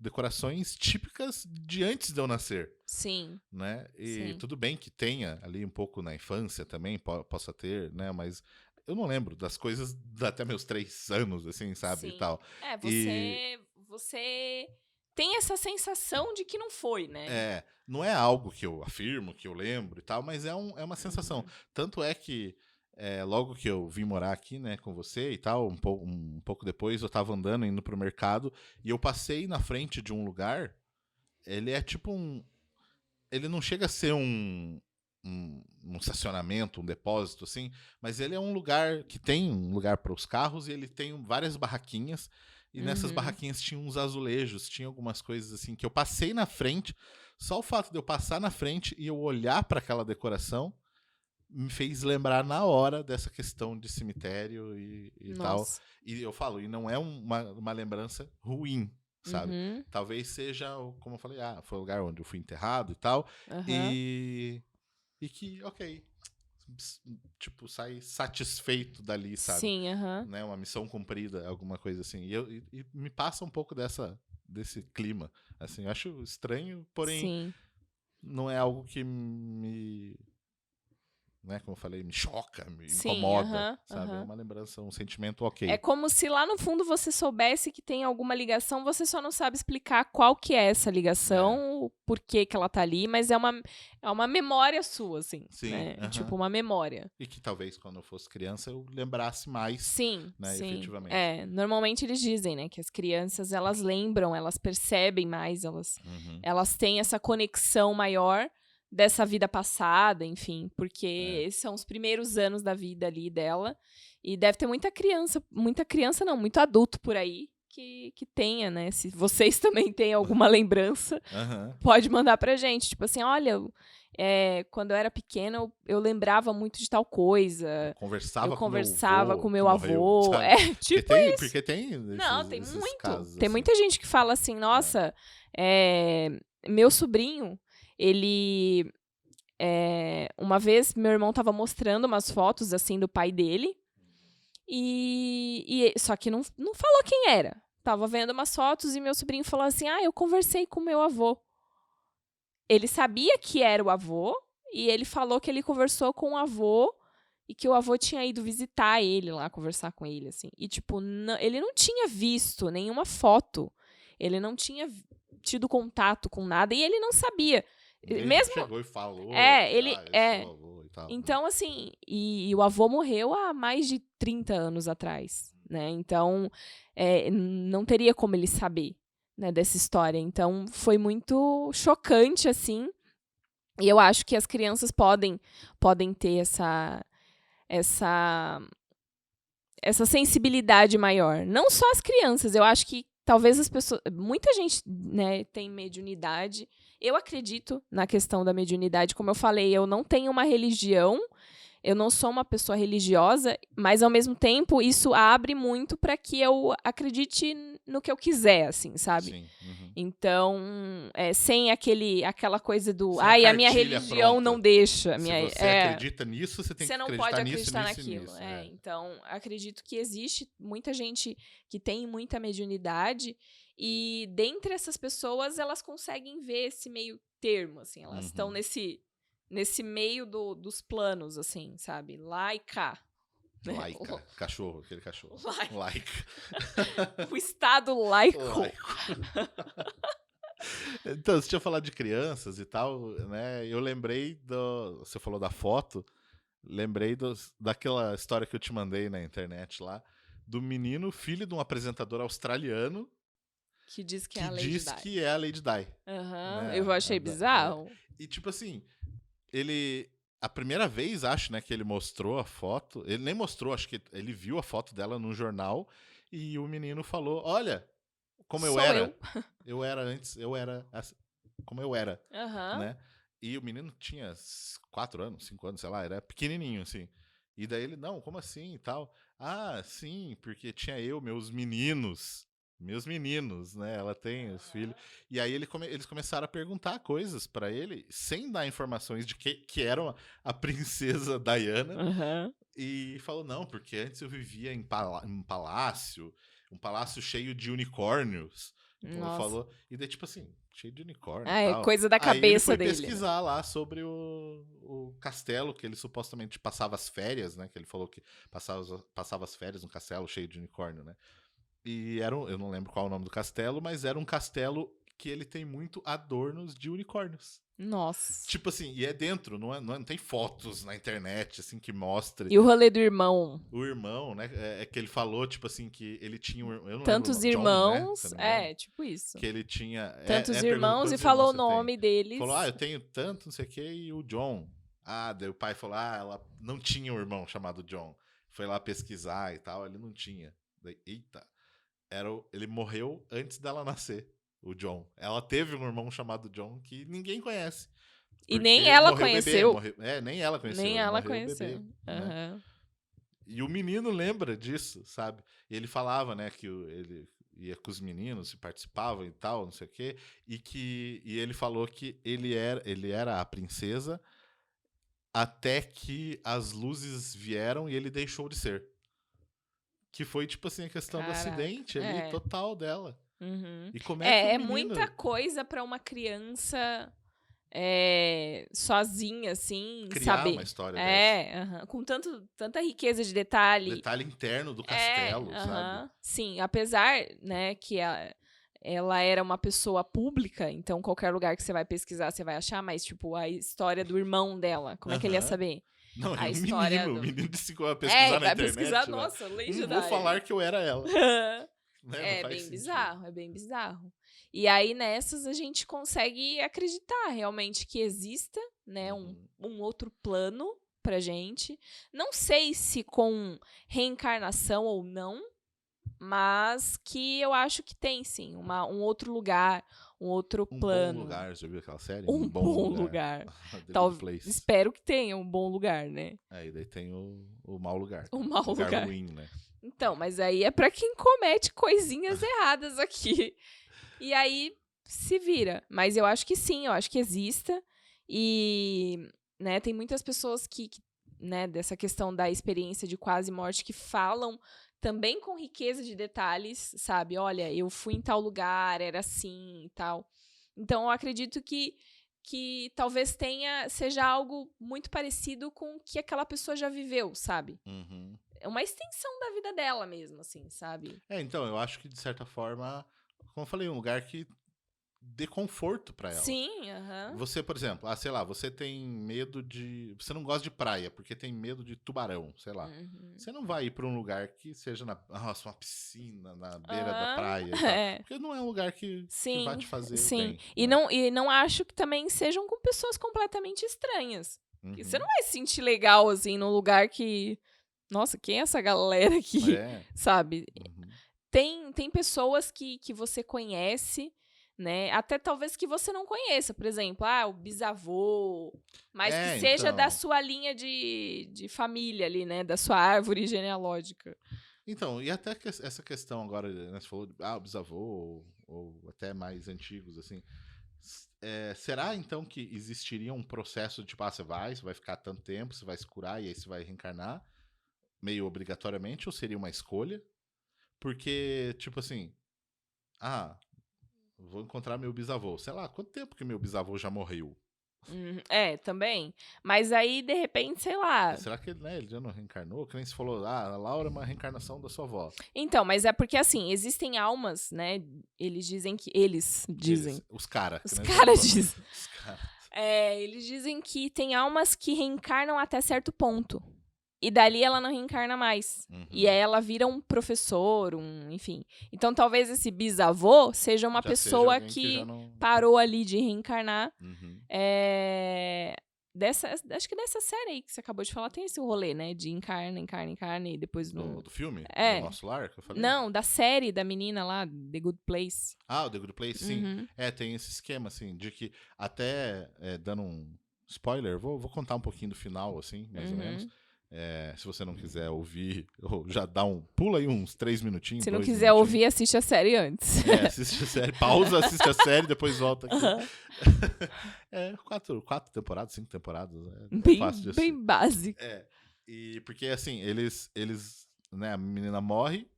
decorações típicas de antes de eu nascer, Sim, né? E sim. tudo bem que tenha ali um pouco na infância também, possa ter, né? Mas eu não lembro das coisas até meus 3 anos, assim, sabe? E Sim. tal. É, E você tem essa sensação de que não foi, né? não é algo que eu afirmo, que eu lembro e tal, mas é uma sensação. Uhum. Tanto é que logo que eu vim morar aqui, né, com você e tal, um pouco depois eu tava andando, indo pro mercado, e eu passei na frente de um lugar, ele é tipo ele não chega a ser um estacionamento, um depósito, assim, mas ele é um lugar que tem um lugar para os carros e ele tem várias barraquinhas. E nessas Uhum. barraquinhas tinha uns azulejos, tinha algumas coisas assim que eu passei na frente. Só o fato de eu passar na frente e eu olhar para aquela decoração me fez lembrar na hora dessa questão de cemitério e tal. Nossa. E eu falo, e não é uma lembrança ruim, sabe? Uhum. Talvez seja, como eu falei, foi o lugar onde eu fui enterrado e tal. Aham. E, e que, ok, tipo, sai satisfeito dali, sabe? Sim, aham. Né? Uma missão cumprida, alguma coisa assim. E me passa um pouco desse clima. Assim, eu acho estranho, porém Sim. não é algo que me, né, como eu falei, me choca, me Sim, incomoda, aham, sabe? É aham. uma lembrança, um sentimento É ok. como se lá no fundo você soubesse que tem alguma ligação, você só não sabe explicar qual que é essa É, ligação, o porquê que ela tá ali, mas é uma memória sua, assim, sim, né? É tipo aham. uma memória. E que talvez quando eu fosse criança eu lembrasse mais, Sim, né, sim. efetivamente. É, normalmente eles dizem, né, que as crianças, elas lembram, elas percebem mais, Uhum, elas têm essa conexão maior dessa vida passada, enfim, porque é. esses são os primeiros anos da vida ali dela. E deve ter muita criança não, muito adulto por aí que tenha, né? Se vocês também têm alguma lembrança, Aham. pode mandar pra gente. Tipo assim, olha, quando eu era pequena, eu lembrava muito de tal Eu coisa. Eu conversava com meu conversava com avô que meu morreu, avô. sabe? É, Porque tipo tem, isso. porque tem Não, tem esses muito. casos Tem assim. muita gente que fala assim, É. nossa, meu sobrinho, ele. Uma vez meu irmão tava mostrando umas fotos assim do pai dele. Só que não falou quem era. Tava vendo umas fotos e meu sobrinho falou assim: Ah, eu conversei com meu avô. Ele sabia que era o avô e ele falou que ele conversou com o avô e que o avô tinha ido visitar ele lá, conversar com ele, assim. E, tipo, ele não tinha visto nenhuma foto. Ele não tinha tido contato com nada e ele não sabia. Ninguém Mesmo. chegou e falou É, que, ele. eu sou É. avô e tal, né? Então, assim, e o avô morreu há mais de 30 anos atrás, né? Então, não teria como ele saber, né, dessa história. Então, foi muito chocante, assim. E eu acho que as crianças podem ter essa, essa sensibilidade maior. Não só as crianças, eu acho que talvez as pessoas. Muita gente, né, tem mediunidade. Eu acredito na questão da mediunidade. Como eu falei, eu não tenho uma religião. Eu não sou uma pessoa religiosa, mas ao mesmo tempo isso abre muito para que eu acredite no que eu quiser, assim, sabe? Sim. Uhum. Então, sem aquela coisa do, Sem a ai, a minha cartilha religião não pronta. deixa, Se você acredita nisso, você tem que você não pode acreditar nisso, acreditar nisso e naquilo. nisso. Então, acredito que existe muita gente que tem muita mediunidade e dentre essas pessoas elas conseguem ver esse meio termo, assim, elas estão Uhum. nesse meio dos planos, assim, sabe? Lá e cá. Né? Laica. Cachorro, aquele cachorro. Laica. Laica. O estado laico. Laico. Então, você tinha falado de crianças e tal, né? Eu lembrei Você falou da foto, lembrei daquela história que eu te mandei na internet lá, do menino, filho de um apresentador australiano, Que diz que é que a Lady diz Di. que é a Lady Di. Aham, Né? eu achei bizarro. E tipo assim, ele. A primeira vez, acho, né, que ele mostrou a foto. Ele nem mostrou, acho que ele viu a foto dela num jornal. E o menino falou: Olha, como eu Sou era, eu era antes, eu era como eu era, Aham. né? E o menino tinha 4 anos, 5 anos, sei lá, era pequenininho, assim. E daí ele, não, como assim e tal? Ah, sim, porque tinha eu, meus meninos, né? Ela tem os filhos. E aí eles começaram a perguntar coisas pra ele, sem dar informações de que era a princesa Diana. Aham. E falou, não, porque antes eu vivia em um palácio cheio de unicórnios. Nossa. Falou, e daí, tipo assim, cheio de unicórnio e É tal. coisa da Aí ele cabeça foi dele, né? pesquisar lá sobre o castelo que ele supostamente passava as férias, né? Que ele falou que passava as férias num castelo cheio de unicórnio, né? E eu não lembro qual é o nome do castelo, mas era um castelo que ele tem muito adornos de unicórnios. Nossa. Tipo assim, e é dentro, não tem fotos na internet, assim, que mostre. E o rolê do irmão? O irmão, né? É que ele falou, tipo assim, que ele tinha um. Eu não Tantos lembro, John, né? Se irmãos. eu não me engano. É, tipo isso. Que ele tinha. Tantos Perguntou irmãos e quantos falou irmãos o você tem. nome deles. Falou, eu tenho tanto, não sei o que, e o John. Ah, daí o pai falou, ela não tinha um irmão chamado John. Foi lá pesquisar e tal, ele não tinha. Daí, eita. Ele morreu antes dela nascer, o John. Ela teve um irmão chamado John que ninguém conhece. E nem Porque ela morreu conheceu. bebê, nem ela conheceu. Nem ele ela morreu conheceu. bebê, né? Aham. E o menino lembra disso, sabe? E ele falava, né, que ele ia com os meninos e participavam e tal, não sei o quê, e ele falou que ele era a princesa até que as luzes vieram e ele deixou de ser. Que foi, tipo assim, a questão do Caraca, acidente ali, total dela. Uhum. E como é que o menino... muita coisa pra uma criança sozinha, assim, criar saber. uma história dessa. Aham. Com tanta riqueza de detalhe. Detalhe interno do castelo, sabe? Aham. Sim, apesar, né, que ela era uma pessoa pública, então qualquer lugar que você vai pesquisar, você vai achar, mas, tipo, a história do irmão dela, como é que ele ia Aham. saber? Não, A é um história menino. do- O menino disse que eu ia pesquisar na vai internet. pesquisar, né? nossa, Não legendário. vou falar que eu era ela. Né? Não É faz bem sentido. bizarro, é bem bizarro. E aí, nessas, a gente consegue acreditar realmente que exista, né, um outro plano pra gente. Não sei se com reencarnação ou não, mas que eu acho que tem, sim, um outro lugar, um outro plano. Bom lugar, já viu aquela série? Um bom lugar. The Good Place. Espero que tenha um bom lugar, né? Aí daí tem o mau lugar. O mau lugar. ruim, né? Então, mas aí é pra quem comete coisinhas erradas aqui. E aí se vira. Mas eu acho que sim, eu acho que exista. E, né, tem muitas pessoas que né, dessa questão da experiência de quase morte que falam também com riqueza de detalhes, sabe? Olha, eu fui em tal lugar, era assim e tal. Então, eu acredito que talvez seja algo muito parecido com o que aquela pessoa já viveu, sabe? Uhum. É uma extensão da vida dela mesmo, assim, sabe? Então, eu acho que, de certa forma, como eu falei, um lugar que dê conforto pra ela. Sim, aham. Você, por exemplo, sei lá, você tem medo de... Você não gosta de praia, porque tem medo de tubarão, sei lá. Uhum. Você não vai ir pra um lugar que seja uma piscina na beira da praia e tal. Porque não é um lugar que vai te fazer bem. E, né? e não acho que também sejam com pessoas completamente estranhas. Uhum. Você não vai se sentir legal, assim, num lugar que... Nossa, quem é essa galera aqui? Sabe? Uhum. Tem pessoas que você conhece, né? Até talvez que você não conheça. Por exemplo, o bisavô. Mas que seja da sua linha de família ali, né? Da sua árvore genealógica. Então, e até que essa questão agora, né, você falou, o bisavô, ou até mais antigos, assim. Será, então, que existiria um processo de, tipo, você vai ficar tanto tempo, você vai se curar e aí você vai reencarnar? Meio obrigatoriamente, ou seria uma escolha? Porque, tipo assim, vou encontrar meu bisavô. Sei lá, quanto tempo que meu bisavô já morreu? Também. Mas aí, de repente, sei lá... Será que ele já não reencarnou? Que nem se falou, a Laura é uma reencarnação da sua avó. Então, mas é porque, assim, existem almas, né? Eles dizem. Os caras. Os caras dizem. Eles dizem que tem almas que reencarnam até certo ponto. E dali ela não reencarna mais. Uhum. E aí ela vira um professor, enfim. Então talvez esse bisavô seja uma pessoa que não... parou ali de reencarnar. Uhum. acho que dessa série aí que você acabou de falar, tem esse rolê, né? De encarna e depois no... Do filme? É. Do Nosso Lar, que eu falei? Não, da série da menina lá, The Good Place. Ah, o The Good Place, sim. Uhum. Tem esse esquema, assim, de que até dando um spoiler, vou contar um pouquinho do final, assim, mais ou menos. Se você não quiser ouvir, ou já pula aí uns 3 minutinhos. Se não quiser ouvir, assiste a série antes. Assiste a série, pausa, assiste a série, depois volta aqui. 4 temporadas, 5 temporadas. Bem, fácil de bem básico. E porque assim, eles, né, a menina morre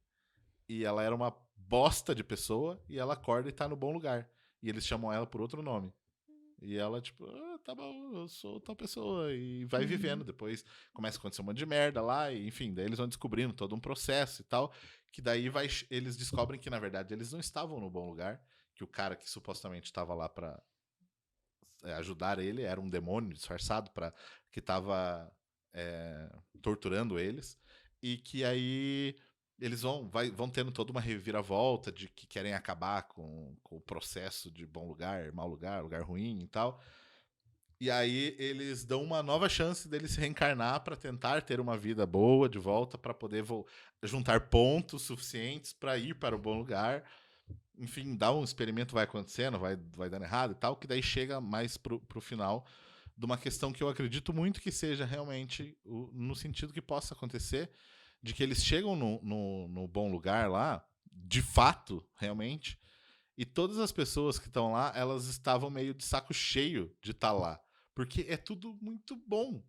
e ela era uma bosta de pessoa e ela acorda e tá no bom lugar. E eles chamam ela por outro nome. E ela, tipo, tá bom, eu sou tal pessoa. E vai vivendo. Depois começa a acontecer um monte de merda lá. E, enfim, daí eles vão descobrindo todo um processo e tal. Que daí eles descobrem que, na verdade, eles não estavam no bom lugar. Que o cara que supostamente estava lá pra ajudar ele era um demônio disfarçado que tava torturando eles. E que aí eles vão tendo toda uma reviravolta de que querem acabar com o processo de bom lugar, mau lugar, lugar ruim e tal. E aí eles dão uma nova chance dele se reencarnar para tentar ter uma vida boa de volta, para poder juntar pontos suficientes para ir para o bom lugar. Enfim, dá um experimento, vai acontecendo, vai dando errado e tal, que daí chega mais pro final de uma questão que eu acredito muito que seja realmente no sentido que possa acontecer, de que eles chegam no bom lugar lá, de fato, realmente, e todas as pessoas que estão lá, elas estavam meio de saco cheio de estar lá. Porque é tudo muito bom.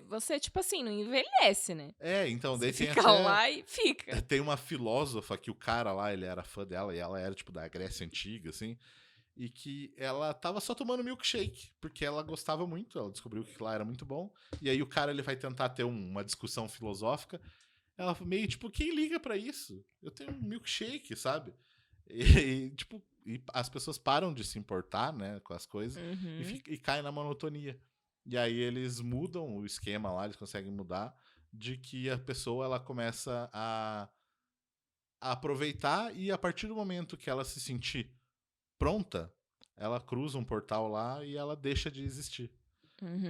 Você, tipo assim, não envelhece, né? Então, daí você tem fica lá e fica. Tem uma filósofa que o cara lá, ele era fã dela, e ela era, tipo, da Grécia Antiga, assim, e que ela tava só tomando milkshake, porque ela gostava muito, ela descobriu que lá era muito bom, e aí o cara, ele vai tentar ter uma discussão filosófica, ela meio, tipo, quem liga pra isso? Eu tenho um milkshake, sabe? Tipo, as pessoas param de se importar, né, com as coisas, e caem na monotonia. E aí eles mudam o esquema lá, eles conseguem mudar, de que a pessoa, ela começa a aproveitar, e a partir do momento que ela se sentir pronta, ela cruza um portal lá e ela deixa de existir.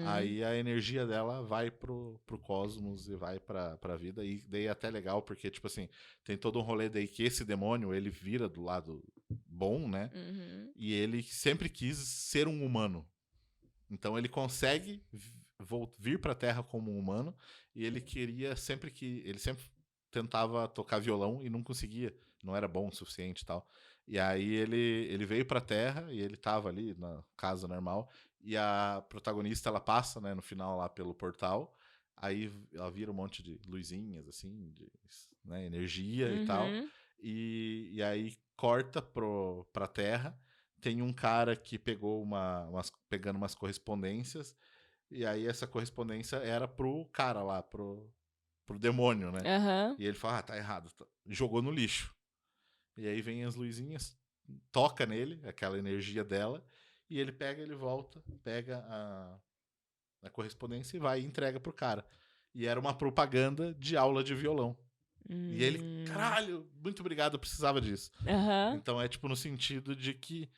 Aí a energia dela vai pro cosmos e vai pra vida. E daí é até legal, porque, tipo assim, tem todo um rolê daí que esse demônio, ele vira do lado bom, né? E ele sempre quis ser um humano. Então ele consegue vir pra Terra como um humano, e ele ele sempre tentava tocar violão e não conseguia, não era bom o suficiente e tal. E aí ele veio pra Terra e ele tava ali na casa normal, e a protagonista, ela passa, né, no final lá pelo portal, aí ela vira um monte de luzinhas, assim, né, energia e tal, e aí corta pra Terra, tem um cara que pegou pegando umas correspondências, e aí essa correspondência era pro cara lá, pro demônio, né? E ele fala, tá errado. Jogou no lixo. E aí vem as luzinhas, toca nele, aquela energia dela, e ele volta, pega a correspondência e vai e entrega pro cara. E era uma propaganda de aula de violão. E ele, caralho, muito obrigado, eu precisava disso. Então é tipo no sentido de que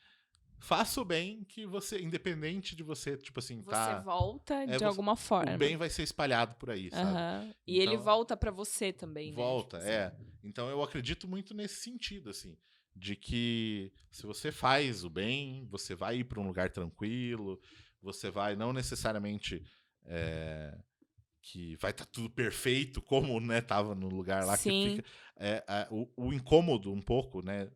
faça o bem, que você, independente de você, tipo assim, você volta de alguma forma. O bem vai ser espalhado por aí, sabe? E ele volta pra você também, volta, né? Tipo, então eu acredito muito nesse sentido, assim, de que se você faz o bem, você vai ir pra um lugar tranquilo, você vai, não necessariamente que vai estar tudo perfeito, como, né, tava no lugar lá. Sim. Que fica o incômodo um pouco, né,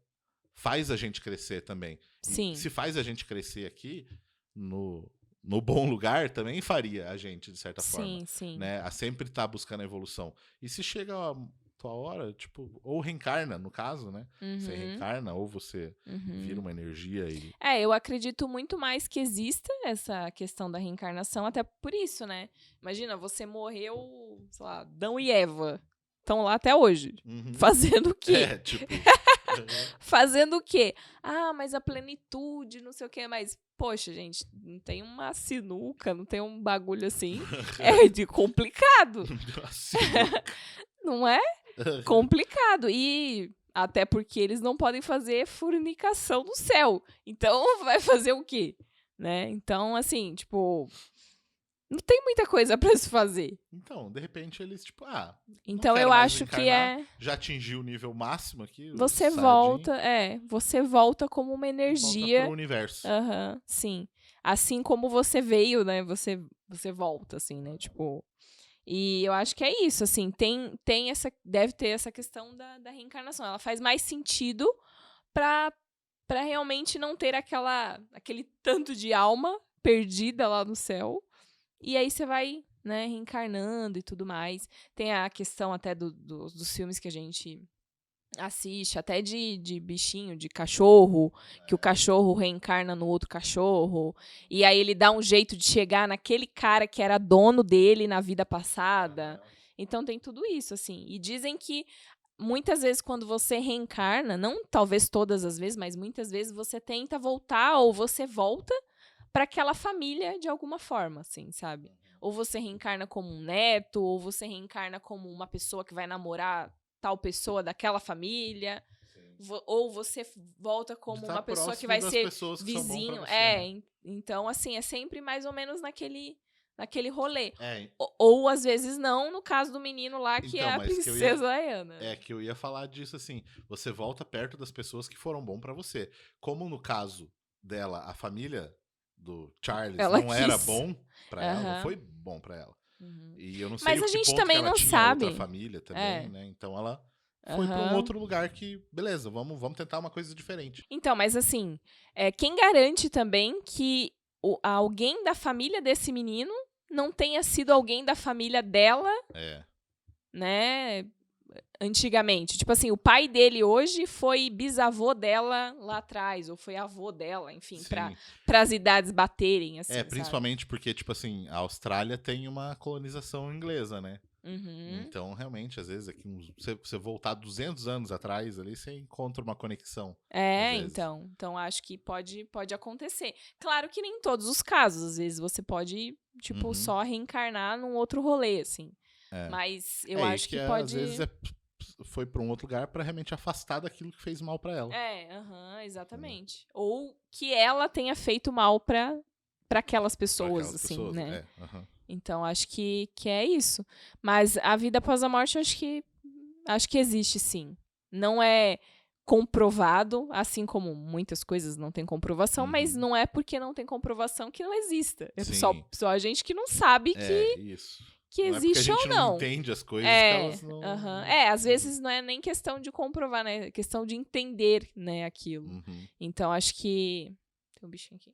faz a gente crescer também. Sim. E se faz a gente crescer aqui, no bom lugar, também faria a gente, de certa forma. Sim. Né? A sempre estar buscando a evolução. E se chega a tua hora, tipo, ou reencarna, no caso, né? Você reencarna, ou você vira uma energia e... eu acredito muito mais que exista essa questão da reencarnação, até por isso, né? Imagina, você morreu, sei lá, Adão e Eva. Estão lá até hoje. Fazendo o quê? Tipo... Fazendo o quê? Mas a plenitude, não sei o quê. Mas, poxa, gente, não tem uma sinuca, não tem um bagulho assim. É de complicado. Não é? Complicado. E até porque eles não podem fazer fornicação no céu. Então, vai fazer o quê? Né? Então, assim, tipo... Não tem muita coisa pra se fazer. Então, de repente, eles, tipo, Então quero eu mais acho que reencarnar, já atingiu o nível máximo aqui. você volta como uma energia. Volta pro universo. Sim. Assim como você veio, né? Você volta, assim, né? Tipo. E eu acho que é isso, assim, deve ter essa questão da reencarnação. Ela faz mais sentido pra realmente não ter aquele tanto de alma perdida lá no céu. E aí você vai, né, reencarnando e tudo mais. Tem a questão até dos filmes que a gente assiste, até de bichinho, de cachorro, que o cachorro reencarna no outro cachorro, e aí ele dá um jeito de chegar naquele cara que era dono dele na vida passada. Então tem tudo isso, assim. E dizem que muitas vezes quando você reencarna, não talvez todas as vezes, mas muitas vezes você tenta voltar ou você volta para aquela família de alguma forma, assim, sabe? Ou você reencarna como um neto, ou você reencarna como uma pessoa que vai namorar tal pessoa daquela família, ou você volta como uma pessoa que vai ser vizinho. Então, assim, é sempre mais ou menos naquele rolê. Ou às vezes não, no caso do menino lá, que é a princesa Diana. É que eu ia falar disso, assim, você volta perto das pessoas que foram bom pra você. Como no caso dela, a família do Charles era bom pra ela, não foi bom pra ela. E eu não sei mas o a que gente ponto também que ela não tinha sabe. Outra família também, né? Então ela foi pra um outro lugar que, beleza, vamos tentar uma coisa diferente. Então, mas assim, quem garante também que alguém da família desse menino não tenha sido alguém da família dela, né? Antigamente. Tipo assim, o pai dele hoje foi bisavô dela lá atrás, ou foi avô dela, enfim, para as idades baterem, assim, principalmente porque, tipo assim, a Austrália tem uma colonização inglesa, né? Então, realmente, às vezes, aqui você voltar 200 anos atrás, ali você encontra uma conexão. Então acho que pode acontecer. Claro que nem em todos os casos, às vezes você pode, tipo, só reencarnar num outro rolê, assim. Mas eu acho que pode... Às vezes foi pra um outro lugar pra realmente afastar daquilo que fez mal pra ela. Exatamente. Ou que ela tenha feito mal pra aquelas pessoas, assim, pessoas, né? Então, acho que é isso. Mas a vida após a morte, acho que existe, sim. Não é comprovado, assim como muitas coisas não tem comprovação, mas não é porque não tem comprovação que não exista. É só a gente que não sabe que existe ou não. A gente não entende as coisas que elas não... às vezes não é nem questão de comprovar, né? É questão de entender, né, aquilo. Então, acho que... Tem um bichinho aqui.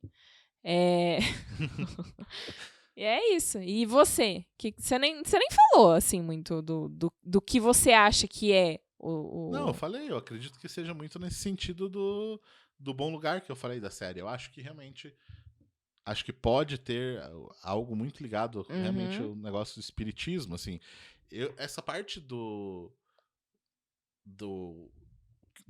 E é isso. E você? Você nem falou, assim, muito do que você acha que é o... Não, eu falei. Eu acredito que seja muito nesse sentido do bom lugar que eu falei da série. Eu acho que realmente... Acho que pode ter algo muito ligado realmente ao negócio do espiritismo, assim. Essa parte do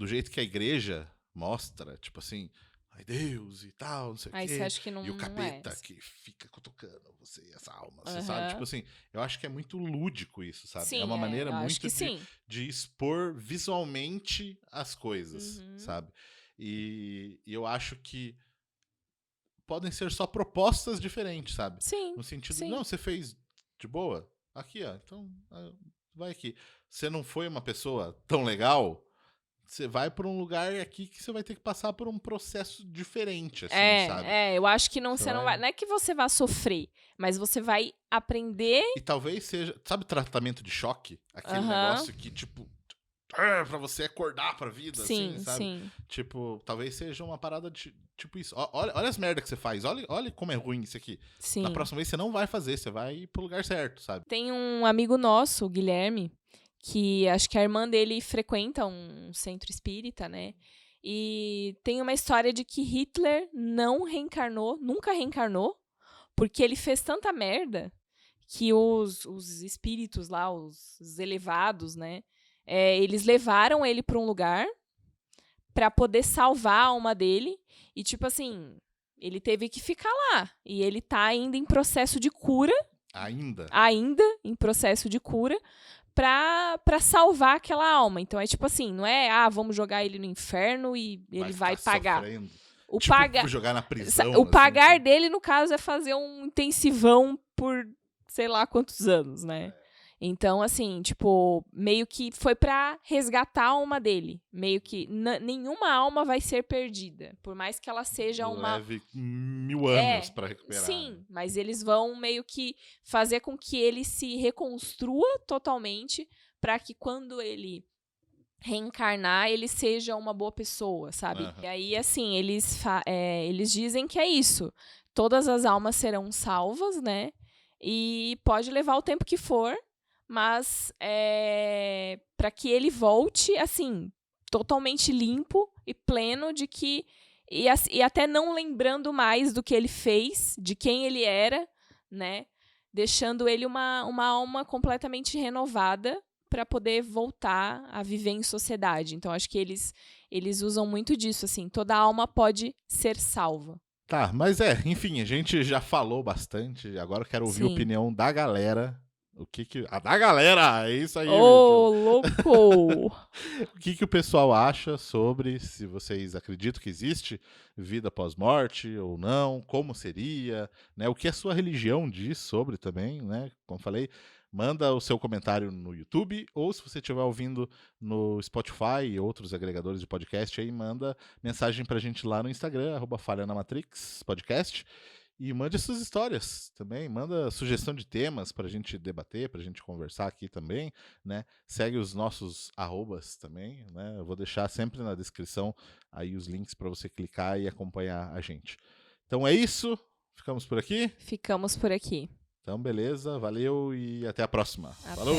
jeito que a igreja mostra, tipo assim, ai Deus e tal, não sei o quê. Você acha que não, e o capeta que fica cutucando você e essa alma, você sabe? Tipo assim, eu acho que é muito lúdico isso, sabe? Sim, é uma maneira muito de expor visualmente as coisas, sabe? E eu acho que podem ser só propostas diferentes, sabe? Sim. No sentido, não, você fez de boa, aqui, ó, então vai aqui. Você não foi uma pessoa tão legal, você vai para um lugar aqui que você vai ter que passar por um processo diferente, assim, sabe? Eu acho que não é que você vai sofrer, mas você vai aprender... E talvez seja, sabe, tratamento de choque? Aquele negócio que, tipo... pra você acordar pra vida, assim, sabe? Sim. Tipo, talvez seja uma parada de, tipo isso. Olha as merdas que você faz, olha como é ruim isso aqui. Sim. Na próxima vez você não vai fazer, você vai pro lugar certo, sabe? Tem um amigo nosso, o Guilherme, que acho que a irmã dele frequenta um centro espírita, né? E tem uma história de que Hitler nunca reencarnou, porque ele fez tanta merda que os espíritos lá, os elevados, né? Eles levaram ele para um lugar para poder salvar a alma dele. E, tipo assim, ele teve que ficar lá. E ele tá ainda em processo de cura. Ainda em processo de cura pra salvar aquela alma. Então, é tipo assim, não é, vamos jogar ele no inferno e ele vai pagar. Sofrendo. O Tipo, pagar. jogar na prisão. O assim, pagar tipo. dele, no caso, é fazer um intensivão por sei lá quantos anos, né? Então, assim, tipo, meio que foi pra resgatar a alma dele. Meio que nenhuma alma vai ser perdida. Por mais que ela seja uma. Leve 1000 anos pra recuperar. Sim, né? mas eles vão meio que fazer com que ele se reconstrua totalmente pra que quando ele reencarnar, ele seja uma boa pessoa, sabe? Aham. E aí, assim, eles dizem que é isso. Todas as almas serão salvas, né? E pode levar o tempo que for, mas para que ele volte, assim, totalmente limpo e pleno de que... E até não lembrando mais do que ele fez, de quem ele era, né? Deixando ele uma alma completamente renovada para poder voltar a viver em sociedade. Então, acho que eles usam muito disso, assim. Toda alma pode ser salva. Tá, mas enfim, a gente já falou bastante. Agora eu quero ouvir a Sim. opinião da galera. A da galera! É isso aí, Ô, louco! O que o pessoal acha sobre, se vocês acreditam que existe vida pós-morte ou não, como seria, né? O que a sua religião diz sobre também, né? Como falei, manda o seu comentário no YouTube, ou se você estiver ouvindo no Spotify e outros agregadores de podcast, aí manda mensagem pra gente lá no Instagram, @falhanamatrix podcast. E mande suas histórias também, manda sugestão de temas pra gente debater, pra gente conversar aqui também, né? Segue os nossos arrobas também, né? Eu vou deixar sempre na descrição aí os links pra você clicar e acompanhar a gente. Então é isso, ficamos por aqui? Ficamos por aqui. Então beleza, valeu e até a próxima. Até. Falou!